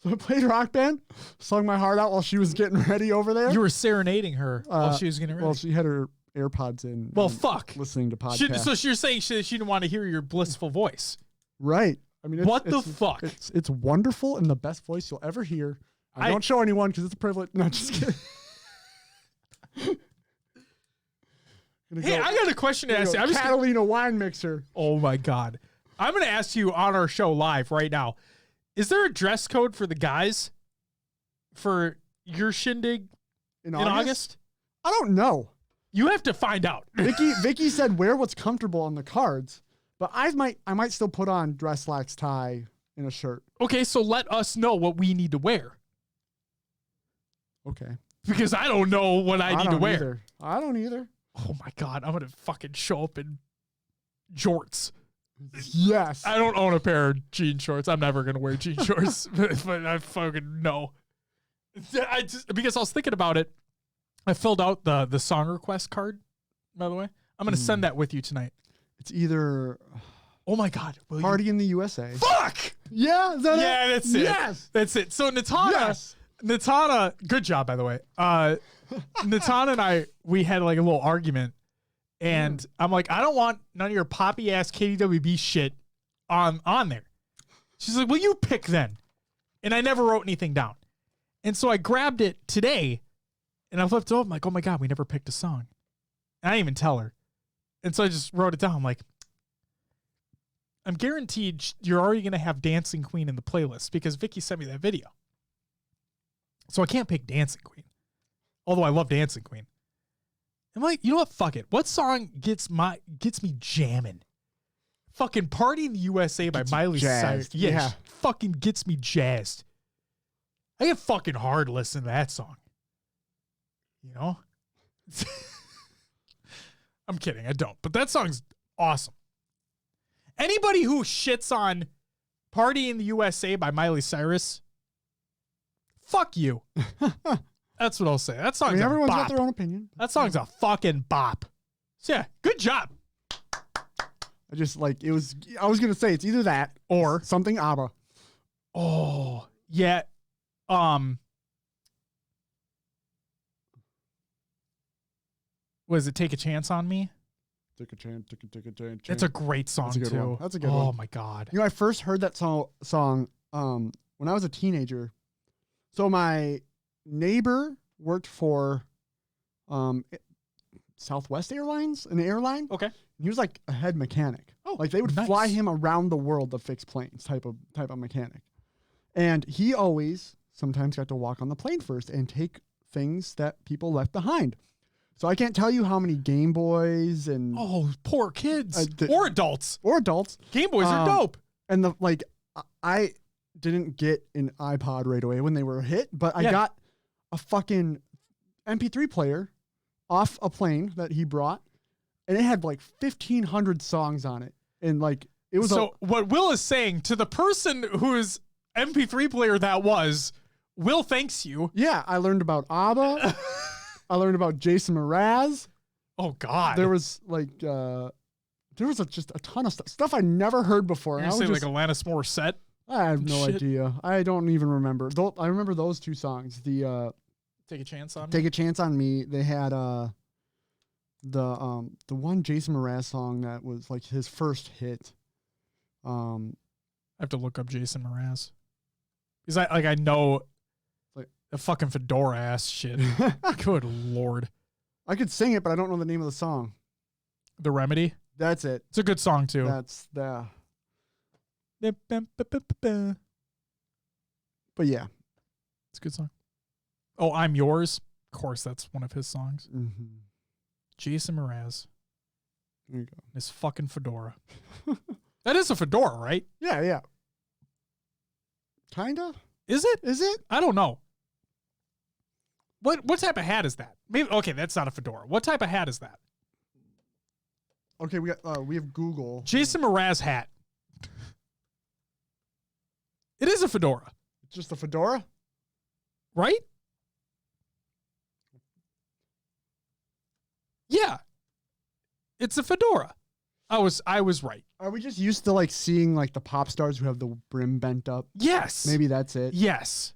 So I played Rock Band, sung my heart out while she was getting ready over there. You were serenading her while she was getting ready. Well, she had her AirPods in. Well, fuck. Listening to podcasts. So you're saying she didn't want to hear your blissful voice. Right. I mean, what the fuck? It's wonderful and the best voice you'll ever hear. I don't show anyone because it's a privilege. No, just kidding. Hey, I got a question to ask you. Catalina wine mixer. Oh my God. I'm going to ask you on our show live right now. Is there a dress code for the guys for your shindig in August? I don't know. You have to find out. Vicky said wear what's comfortable on the cards, but I might still put on dress slacks, tie, and a shirt. Okay, so let us know what we need to wear. Okay. Because I don't know what I need to wear. I don't either. Oh my God, I'm going to fucking show up in jorts. Yes. I don't own a pair of jean shorts. I'm never going to wear jean shorts, but I fucking know. Because I was thinking about it. I filled out the song request card, by the way. I'm going to send that with you tonight. It's either... Oh my God. Party in the USA. Fuck! Yeah, is that it? That's it. Yes. That's it. So Natana, good job, by the way. Natana and I, we had like a little argument, and I'm like, I don't want none of your poppy ass KDWB shit on there. She's like, well, you pick then. And I never wrote anything down. And so I grabbed it today, and I flipped it over. I'm like, oh my God, we never picked a song. And I didn't even tell her. And so I just wrote it down. I'm like, I'm guaranteed you're already going to have Dancing Queen in the playlist because Vicky sent me that video. So I can't pick Dancing Queen. Although I love Dancing Queen. I'm like, you know what? Fuck it. What song gets me jamming? Fucking Party in the USA by Miley Cyrus. Yeah. Fucking gets me jazzed. I get fucking hard listening to that song. You know? I'm kidding. I don't. But that song's awesome. Anybody who shits on Party in the USA by Miley Cyrus, fuck you. That's what I'll say. That song's everyone's a bop. got their own opinion. That song's a fucking bop. So yeah, good job. I was going to say it's either that or something ABBA. Oh, yeah. Was it Take a Chance on Me? Take a chance. It's a great song too. That's a good one. Oh my God. I first heard that song when I was a teenager. So my neighbor worked for Southwest Airlines, an airline. Okay. And he was like a head mechanic. Oh, like they would fly him around the world to fix planes, type of mechanic. And he always sometimes got to walk on the plane first and take things that people left behind. So I can't tell you how many Game Boys and poor kids or adults. Game Boys are dope. And I didn't get an iPod right away when they were a hit, but I got a fucking MP3 player off a plane that he brought, and it had like 1,500 songs on it, and like it was. So what Will is saying to the person whose MP3 player that was, Will thanks you. Yeah, I learned about ABBA. I learned about Jason Mraz. Oh God, there was just a ton of stuff I never heard before. You're saying like Alanis Morissette? I have no idea. I don't even remember. I remember those two songs. The Take a Chance on Me. Take a Chance on Me. They had the one Jason Mraz song that was like his first hit. I have to look up Jason Mraz. Because I know like the fucking fedora ass shit. Good Lord. I could sing it, but I don't know the name of the song. The Remedy. That's it. It's a good song too. That's the. But yeah, it's a good song. Oh, I'm Yours. Of course, that's one of his songs. Mm-hmm. Jason Mraz. There you go. His fucking fedora. That is a fedora, right? Yeah, yeah. Kinda. Is it? Is it? I don't know. What type of hat is that? Maybe okay, that's not a fedora. What type of hat is that? Okay, we have Google. Jason Mraz hat. It is a fedora. It's just a fedora? Right? Yeah. It's a fedora. I was right. Are we just used to like seeing like the pop stars who have the brim bent up? Yes. Maybe that's it. Yes.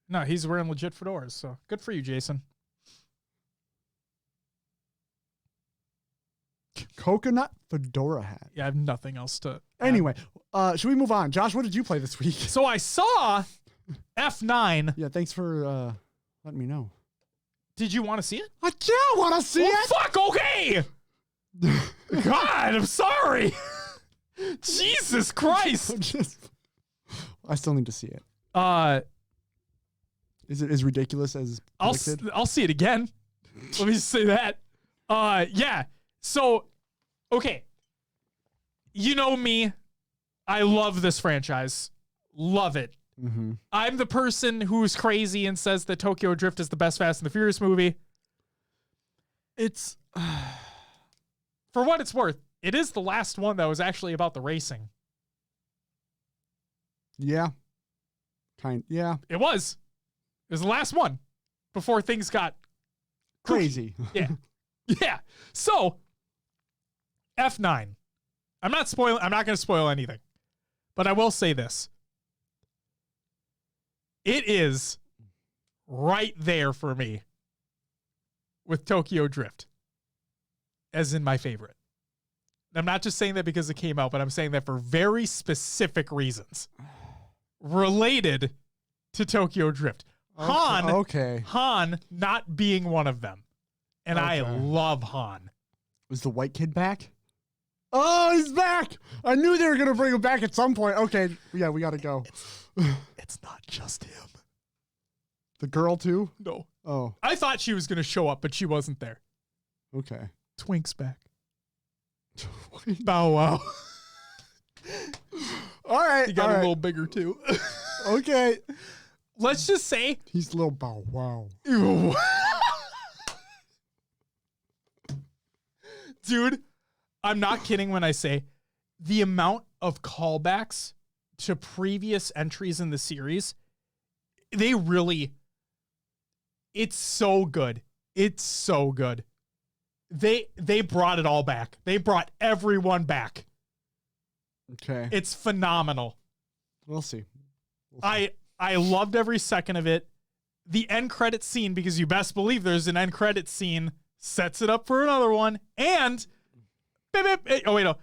No, he's wearing legit fedoras, so good for you, Jason. Coconut fedora hat. Yeah, I have nothing else to add. Anyway, should we move on? Josh, what did you play this week? So I saw F9. Yeah, thanks for letting me know. Did you want to see it? I don't want to see it. Fuck, okay. God, I'm sorry. Jesus Christ. I still need to see it. Is it as ridiculous as predicted? I'll see it again. Let me just say that. Yeah. So, okay. You know me. I love this franchise. Love it. Mm-hmm. I'm the person who's crazy and says that Tokyo Drift is the best Fast and the Furious movie. It's, for what it's worth, it is the last one that was actually about the racing. Yeah. Yeah. It was. It was the last one before things got crazy. Yeah. Yeah. So, F9. I'm not going to spoil anything, but I will say this. It is right there for me with Tokyo Drift, as in my favorite. I'm not just saying that because it came out, but I'm saying that for very specific reasons related to Tokyo Drift. Han not being one of them. And I love Han. Was the white kid back? Oh, he's back. I knew they were going to bring him back at some point. Okay. Yeah, we got to go. It's not just him. The girl too? No. Oh. I thought she was going to show up, but she wasn't there. Okay. Twink's back. Bow Wow. All right. He got a little bigger too. Okay. Let's just say he's a little Bow Wow. Dude, I'm not kidding when I say the amount of callbacks to previous entries in the series, it's so good. It's so good. They brought it all back. They brought everyone back. Okay. It's phenomenal. We'll see. I loved every second of it. The end credit scene, because you best believe there's an end credit scene, sets it up for another one. And oh wait, no.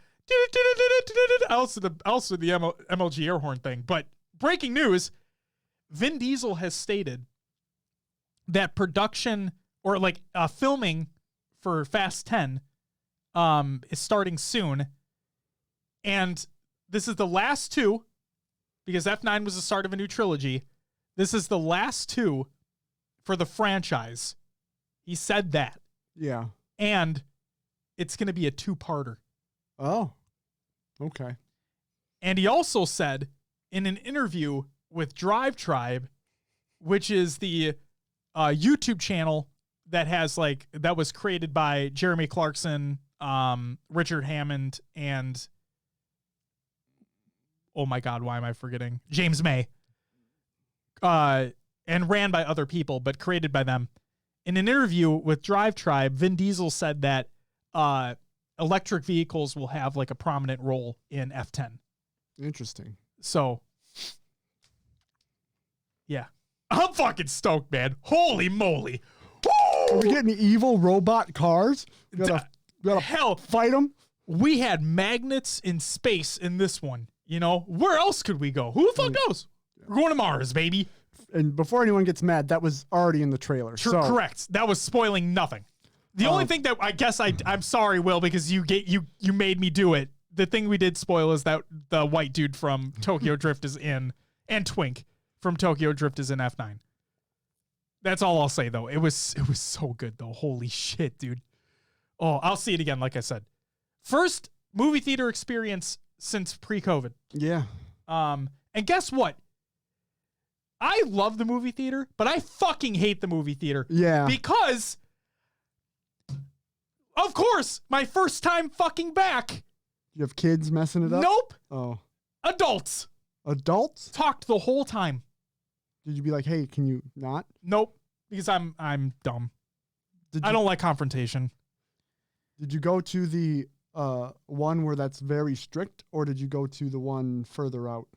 Also the MLG air horn thing. But breaking news, Vin Diesel has stated that production or like filming for Fast 10 is starting soon. And this is the last two, because F9 was the start of a new trilogy. This is the last two for the franchise. He said that. Yeah. And it's going to be a two-parter. Oh, okay. And he also said in an interview with Drive Tribe, which is the YouTube channel that was created by Jeremy Clarkson, Richard Hammond, and oh my God, why am I forgetting? James May. And ran by other people, but created by them. In an interview with Drive Tribe, Vin Diesel said that electric vehicles will have like a prominent role in F10. Interesting. So, yeah. I'm fucking stoked, man. Holy moly. Are we getting evil robot cars? You gotta hell, fight them? We had magnets in space in this one. You know, where else could we go? Who the fuck knows? We're going to Mars, baby. And before anyone gets mad, that was already in the trailer. Correct. That was spoiling nothing. The only thing that I guess I'm sorry, Will, because you made me do it. The thing we did spoil is that the white dude from Tokyo Drift is in, and Twink from Tokyo Drift is in F9. That's all I'll say, though. It was so good, though. Holy shit, dude. Oh, I'll see it again, like I said. First movie theater experience since pre-COVID. Yeah. And guess what? I love the movie theater, but I fucking hate the movie theater. Yeah. Because, of course, my first time fucking back. You have kids messing it up? Nope. Oh. Adults. Adults? Talked the whole time. Did you be like, hey, can you not? Nope. Because I'm dumb. I don't like confrontation. Did you go to the one where that's very strict, or did you go to the one further out?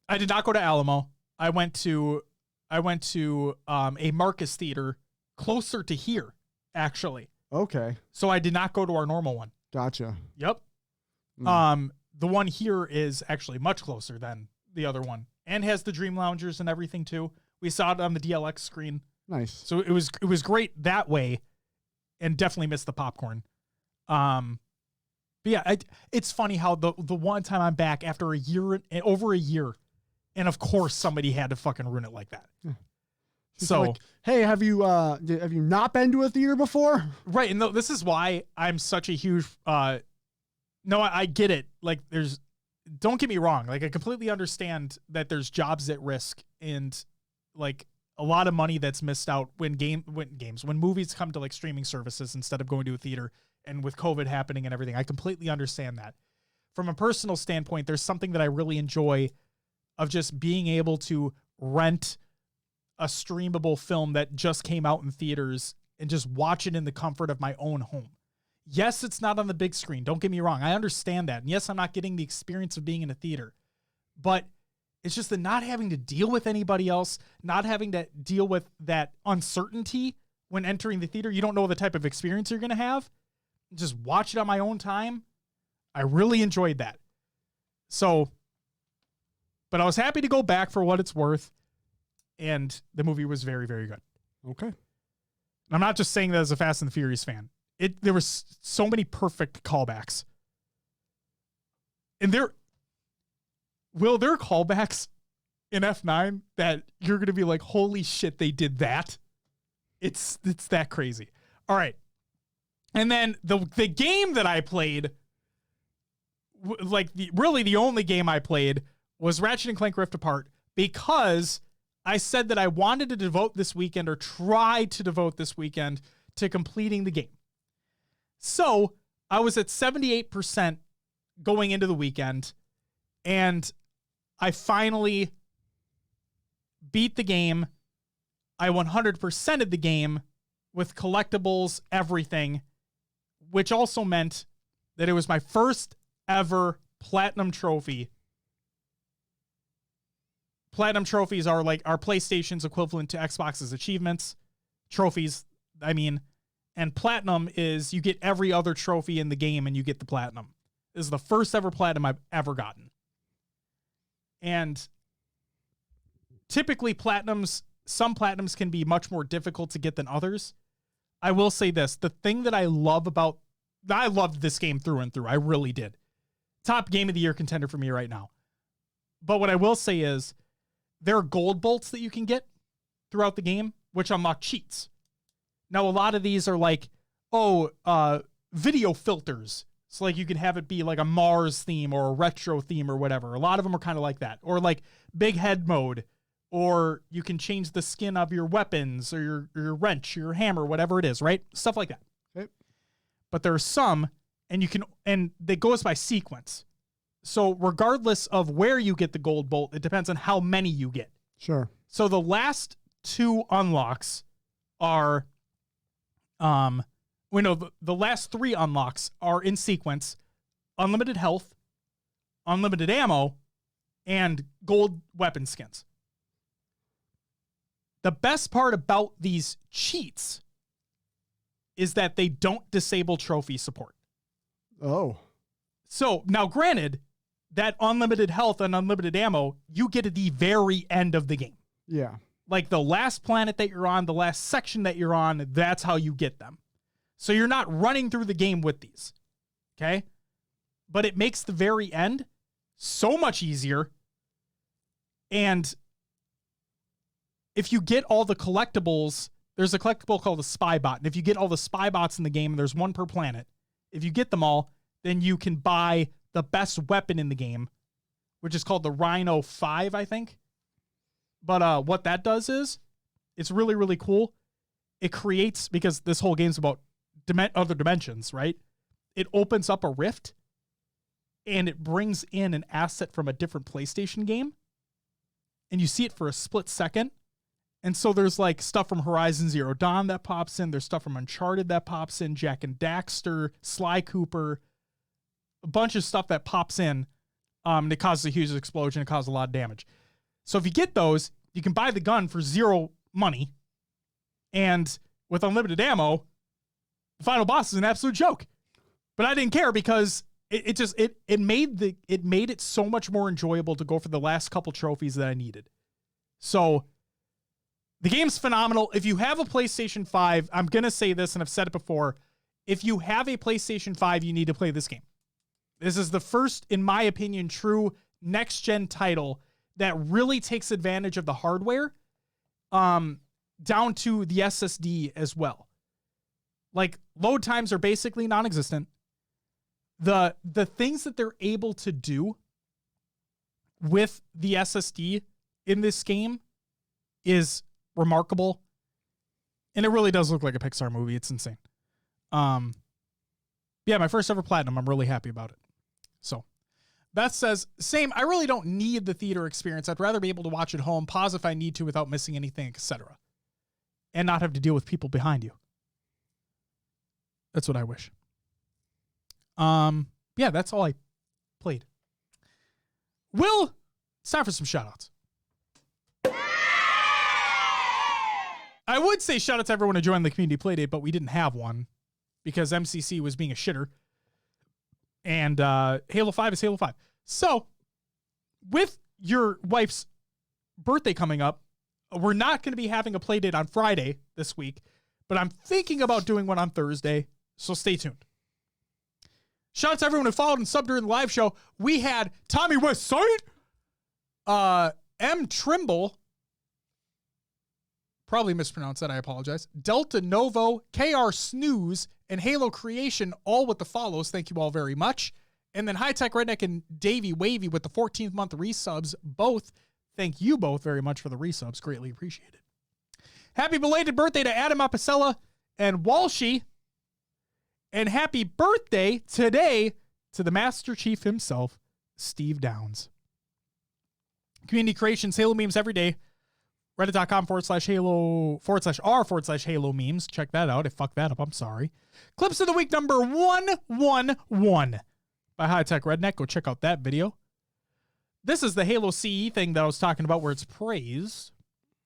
I did not go to Alamo. I went to a Marcus Theater closer to here, actually. Okay. So I did not go to our normal one. Gotcha. Yep. The one here is actually much closer than the other one, and has the Dream Loungers and everything too. We saw it on the DLX screen. Nice. So it was great that way, and definitely missed the popcorn. But yeah, it's funny how the one time I'm back after over a year, and of course somebody had to fucking ruin it like that. Yeah. So like, hey, have you not been to a theater before? Right, and this is why I'm such a huge. No, I get it. Like, don't get me wrong. Like, I completely understand that there's jobs at risk and like a lot of money that's missed out when movies come to like streaming services instead of going to a theater, and with COVID happening and everything. I completely understand that. From a personal standpoint, there's something that I really enjoy of just being able to rent a streamable film that just came out in theaters and just watch it in the comfort of my own home. Yes, it's not on the big screen. Don't get me wrong. I understand that. And yes, I'm not getting the experience of being in a theater, but it's just the not having to deal with anybody else, not having to deal with that uncertainty when entering the theater. You don't know the type of experience you're going to have. Just watch it on my own time. I really enjoyed that. So, but I was happy to go back for what it's worth. And the movie was very, very good. Okay. And I'm not just saying that as a Fast and the Furious fan. There was so many perfect callbacks. And there are callbacks in F9 that you're going to be like, holy shit, they did that. It's that crazy. All right. And then the game that I played, the only game I played was Ratchet & Clank Rift Apart, because I said that I wanted to devote this weekend, or try to devote this weekend, to completing the game. So I was at 78% going into the weekend, and I finally beat the game. I 100%ed the game with collectibles, everything, which also meant that it was my first ever platinum trophy. Platinum trophies are like our PlayStation's equivalent to Xbox's achievements. Trophies, I mean. And platinum is you get every other trophy in the game and you get the platinum. This is the first ever platinum I've ever gotten. And typically some platinums can be much more difficult to get than others. I will say this, the thing that I loved this game through and through. I really did. Top game of the year contender for me right now. But what I will say is there are gold bolts that you can get throughout the game, which unlock cheats. Now, a lot of these are like, video filters. So like you can have it be like a Mars theme or a retro theme or whatever. A lot of them are kind of like that. Or like big head mode. Or you can change the skin of your weapons or your wrench, your hammer, whatever it is, right? Stuff like that. Okay. But there are some, and that goes by sequence. So regardless of where you get the gold bolt, it depends on how many you get. Sure. So the last two unlocks are, the last three unlocks are in sequence: unlimited health, unlimited ammo, and gold weapon skins. The best part about these cheats is that they don't disable trophy support. Oh. So now granted, that unlimited health and unlimited ammo, you get at the very end of the game. Yeah. Like the last planet that you're on, the last section that you're on, that's how you get them. So you're not running through the game with these. Okay? But it makes the very end so much easier. And if you get all the collectibles, there's a collectible called the Spy Bot. And if you get all the Spy Bots in the game, and there's one per planet, if you get them all, then you can buy the best weapon in the game, which is called the Rhino 5, I think. But what that does is, it's really, really cool. It creates, because this whole game's about other dimensions, right? It opens up a rift, and it brings in an asset from a different PlayStation game, and you see it for a split second. And so there's like stuff from Horizon Zero Dawn that pops in. There's stuff from Uncharted that pops in. Jak and Daxter, Sly Cooper, a bunch of stuff that pops in. And it causes a huge explosion. It causes a lot of damage. So if you get those, you can buy the gun for 0 money. And with unlimited ammo, the final boss is an absolute joke. But I didn't care because it made it so much more enjoyable to go for the last couple trophies that I needed. So the game's phenomenal. If you have a PlayStation 5, I'm going to say this, and I've said it before. If you have a PlayStation 5, you need to play this game. This is the first, in my opinion, true next-gen title that really takes advantage of the hardware, down to the SSD as well. Like, load times are basically non-existent. The things that they're able to do with the SSD in this game is remarkable, and it really does look like a Pixar movie. It's insane. Yeah, my first ever platinum. I'm really happy about it. So Beth says, same. I really don't need the theater experience. I'd rather be able to watch at home, pause if I need to without missing anything, etc., and not have to deal with people behind you. That's what I wish. Yeah, that's all I played. Will, it's time for some shoutouts. I would say shout out to everyone who joined the community playdate, but we didn't have one because MCC was being a shitter. And Halo 5 is Halo 5. So, with your wife's birthday coming up, we're not going to be having a playdate on Friday this week, but I'm thinking about doing one on Thursday, so stay tuned. Shout out to everyone who followed and subbed during the live show. We had Tommy Westside, M. Trimble, probably mispronounced that, I apologize, Delta Novo, KR Snooze, and Halo Creation, all with the follows. Thank you all very much. And then High Tech Redneck and Davey Wavy with the 14th month resubs. Both, thank you both very much for the resubs. Greatly appreciated. Happy belated birthday to Adam Apicella and Walshy. And happy birthday today to the Master Chief himself, Steve Downs. Community creations, Halo memes every day. Reddit.com/Halo/r/Halo memes. Check that out. I fucked that up. I'm sorry. Clips of the week number 111 by High Tech Redneck. Go check out that video. This is the Halo CE thing that I was talking about where it's praised.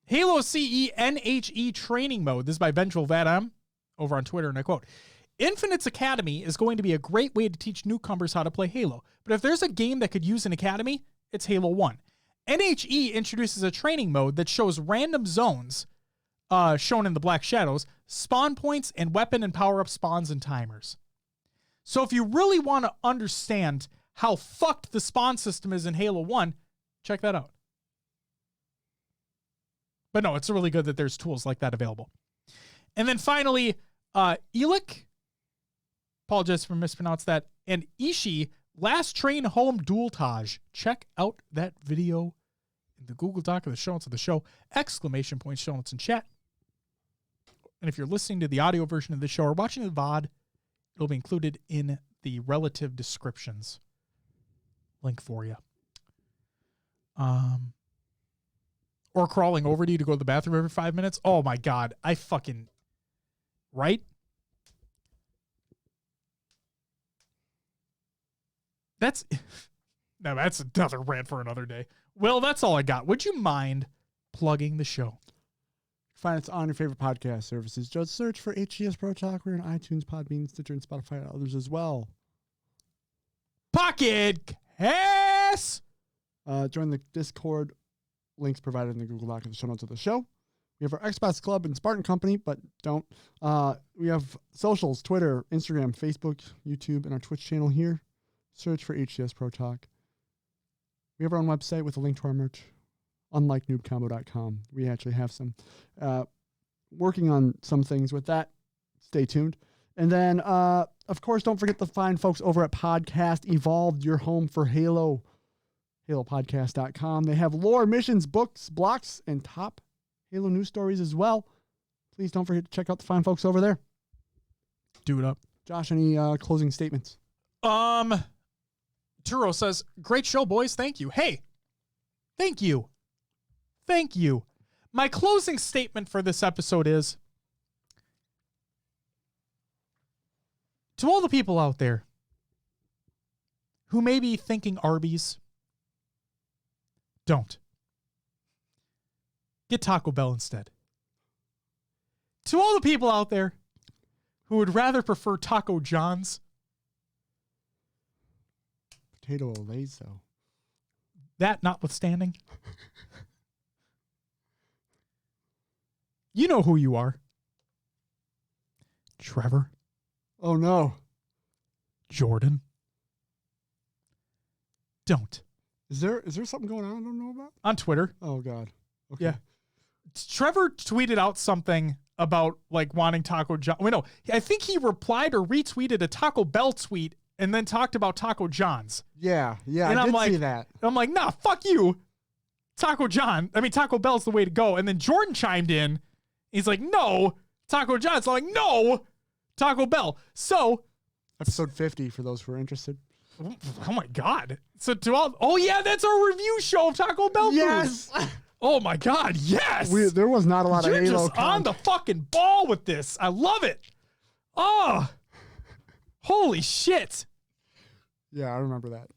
Halo CE NHE training mode. This is by Vengeful Vadam over on Twitter, and I quote, Infinite's Academy is going to be a great way to teach newcomers how to play Halo. But if there's a game that could use an academy, it's Halo 1. NHE introduces a training mode that shows random zones, shown in the Black Shadows, spawn points, and weapon and power-up spawns and timers. So if you really want to understand how fucked the spawn system is in Halo 1, check that out. But no, it's really good that there's tools like that available. And then finally, Elik, apologize for mispronounced that, and Ishii, Last Train Home Dualtage. Check out that video in the Google Doc of the show notes of the show. Exclamation point show notes in chat. And if you're listening to the audio version of the show or watching the VOD, it'll be included in the relative descriptions. Link for you. Or crawling over to you to go to the bathroom every 5 minutes. Oh my God. I fucking... Right? That's another rant for another day. Well, that's all I got. Would you mind plugging the show? Find us on your favorite podcast services. Just search for HCS Pro Talk. We're on iTunes, Podbean, Stitcher, and Spotify, and others as well. Pocket Cast! Join the Discord. Links provided in the Google Doc in the show notes of the show. We have our Xbox Club and Spartan Company, but don't. We have socials, Twitter, Instagram, Facebook, YouTube, and our Twitch channel here. Search for HCS Pro Talk. We have our own website with a link to our merch. Unlike noobcombo.com. We actually have some working on some things with that. Stay tuned. And then, of course, don't forget the fine folks over at Podcast Evolved, your home for Halo. HaloPodcast.com. They have lore, missions, books, blocks, and top Halo news stories as well. Please don't forget to check out the fine folks over there. Do it up. Josh, any closing statements? Turo says, great show, boys. Thank you. Hey, thank you. Thank you. My closing statement for this episode is, to all the people out there who may be thinking Arby's, don't. Get Taco Bell instead. To all the people out there who would rather prefer Taco John's, Potato Olays, though. That notwithstanding, you know who you are. Trevor. Oh, no. Jordan. Don't. Is there something going on I don't know about? On Twitter. Oh, God. Okay. Yeah. Trevor tweeted out something about like wanting Taco John. Wait, no. I think he replied or retweeted a Taco Bell tweet and then talked about Taco John's. Yeah. And I I'm did like, see that. I'm like, nah, fuck you. Taco Bell's the way to go. And then Jordan chimed in. He's like, no, Taco John's. I'm like, no, Taco Bell. So, episode 50 for those who are interested. Oh my God. So to all, oh yeah, that's our review show of Taco Bell. Yes. Food. Oh my God. Yes. There was not a lot of Halo. You're just on the fucking ball with this. I love it. Oh, holy shit. Yeah, I remember that.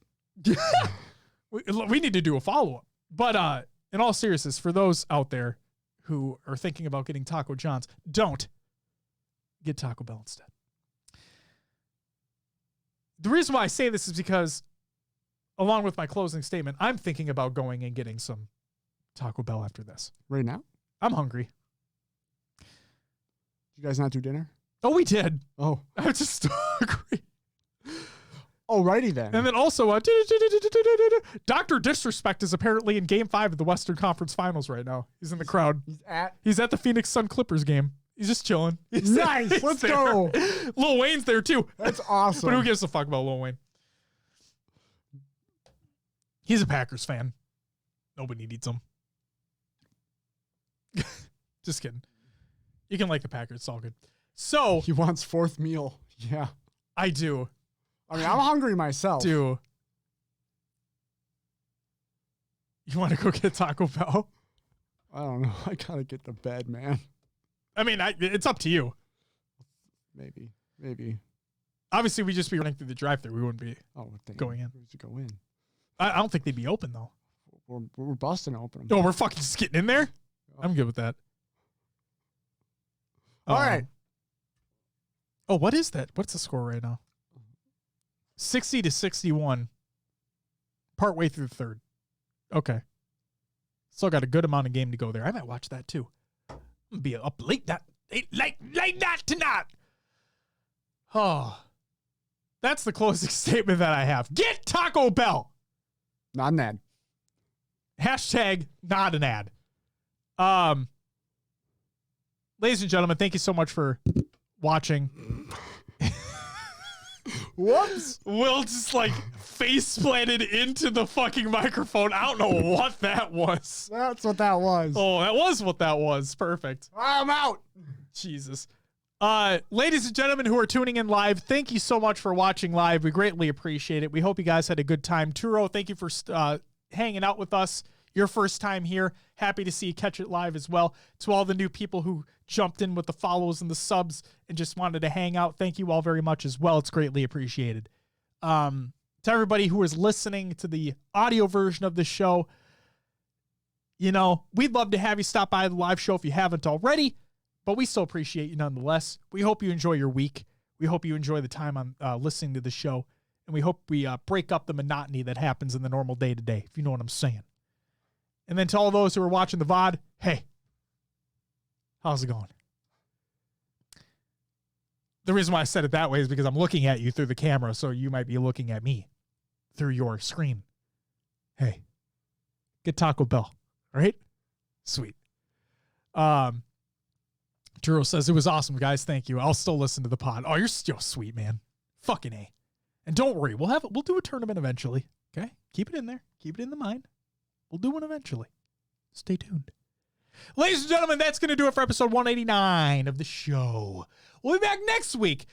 we need to do a follow-up. But in all seriousness, for those out there who are thinking about getting Taco John's, don't get Taco Bell instead. The reason why I say this is because, along with my closing statement, I'm thinking about going and getting some Taco Bell after this. Right now? I'm hungry. Did you guys not do dinner? Oh, we did. Oh. I'm just hungry. Alrighty then. And then also, Dr. Disrespect is apparently in Game 5 of the Western Conference Finals right now. He's in the crowd. He's at the Phoenix Sun Clippers game. He's just chilling. Nice. Let's go. Lil Wayne's there too. That's awesome. But who gives a fuck about Lil Wayne? He's a Packers fan. Nobody needs him. Just kidding. You can like the Packers. It's all good. So he wants fourth meal. Yeah. I do. I mean, I'm hungry myself. You want to go get Taco Bell? I don't know. I gotta get to bed, man. I mean, it's up to you. Maybe. Obviously, we'd just be running through the drive-thru. We wouldn't be going in. We should go in. I don't think they'd be open, though. We're busting open. Oh, we're fucking just getting in there? I'm good with that. All right. Oh, what is that? What's the score right now? 60-61. Partway through the third. Okay. Still got a good amount of game to go there. I might watch that, too. I'm going to be up late night tonight. Oh. That's the closing statement that I have. Get Taco Bell. Not an ad. Hashtag not an ad. Ladies and gentlemen, thank you so much for watching. Whoops. Will just like face planted into the fucking microphone. I don't know what that was. That's what that was. Oh, that was what that was. Perfect. I'm out. Jesus. Ladies and gentlemen who are tuning in live, thank you so much for watching live. We greatly appreciate it. We hope you guys had a good time. Turo, thank you for hanging out with us. Your first time here. Happy to see you catch it live as well. To all the new people who jumped in with the follows and the subs and just wanted to hang out, thank you all very much as well. It's greatly appreciated. To everybody who is listening to the audio version of the show, you know, we'd love to have you stop by the live show if you haven't already, but we still appreciate you nonetheless. We hope you enjoy your week. We hope you enjoy the time on listening to the show, and we hope we break up the monotony that happens in the normal day-to-day, if you know what I'm saying. And then to all those who are watching the VOD, hey, how's it going? The reason why I said it that way is because I'm looking at you through the camera, so you might be looking at me through your screen. Hey, get Taco Bell, all right? Sweet. Drew says, it was awesome, guys. Thank you. I'll still listen to the pod. Oh, you're still sweet, man. Fucking A. And don't worry, we'll do a tournament eventually, okay? Keep it in there. Keep it in the mind. We'll do one eventually. Stay tuned. Ladies and gentlemen, that's going to do it for episode 189 of the show. We'll be back next week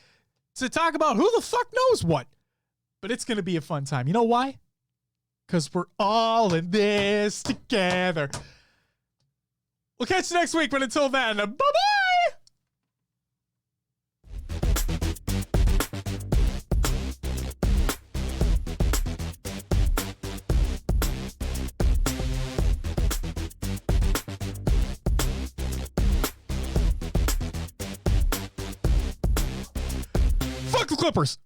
to talk about who the fuck knows what. But it's going to be a fun time. You know why? Because we're all in this together. We'll catch you next week, but until then, bye-bye! Fuck the Clippers!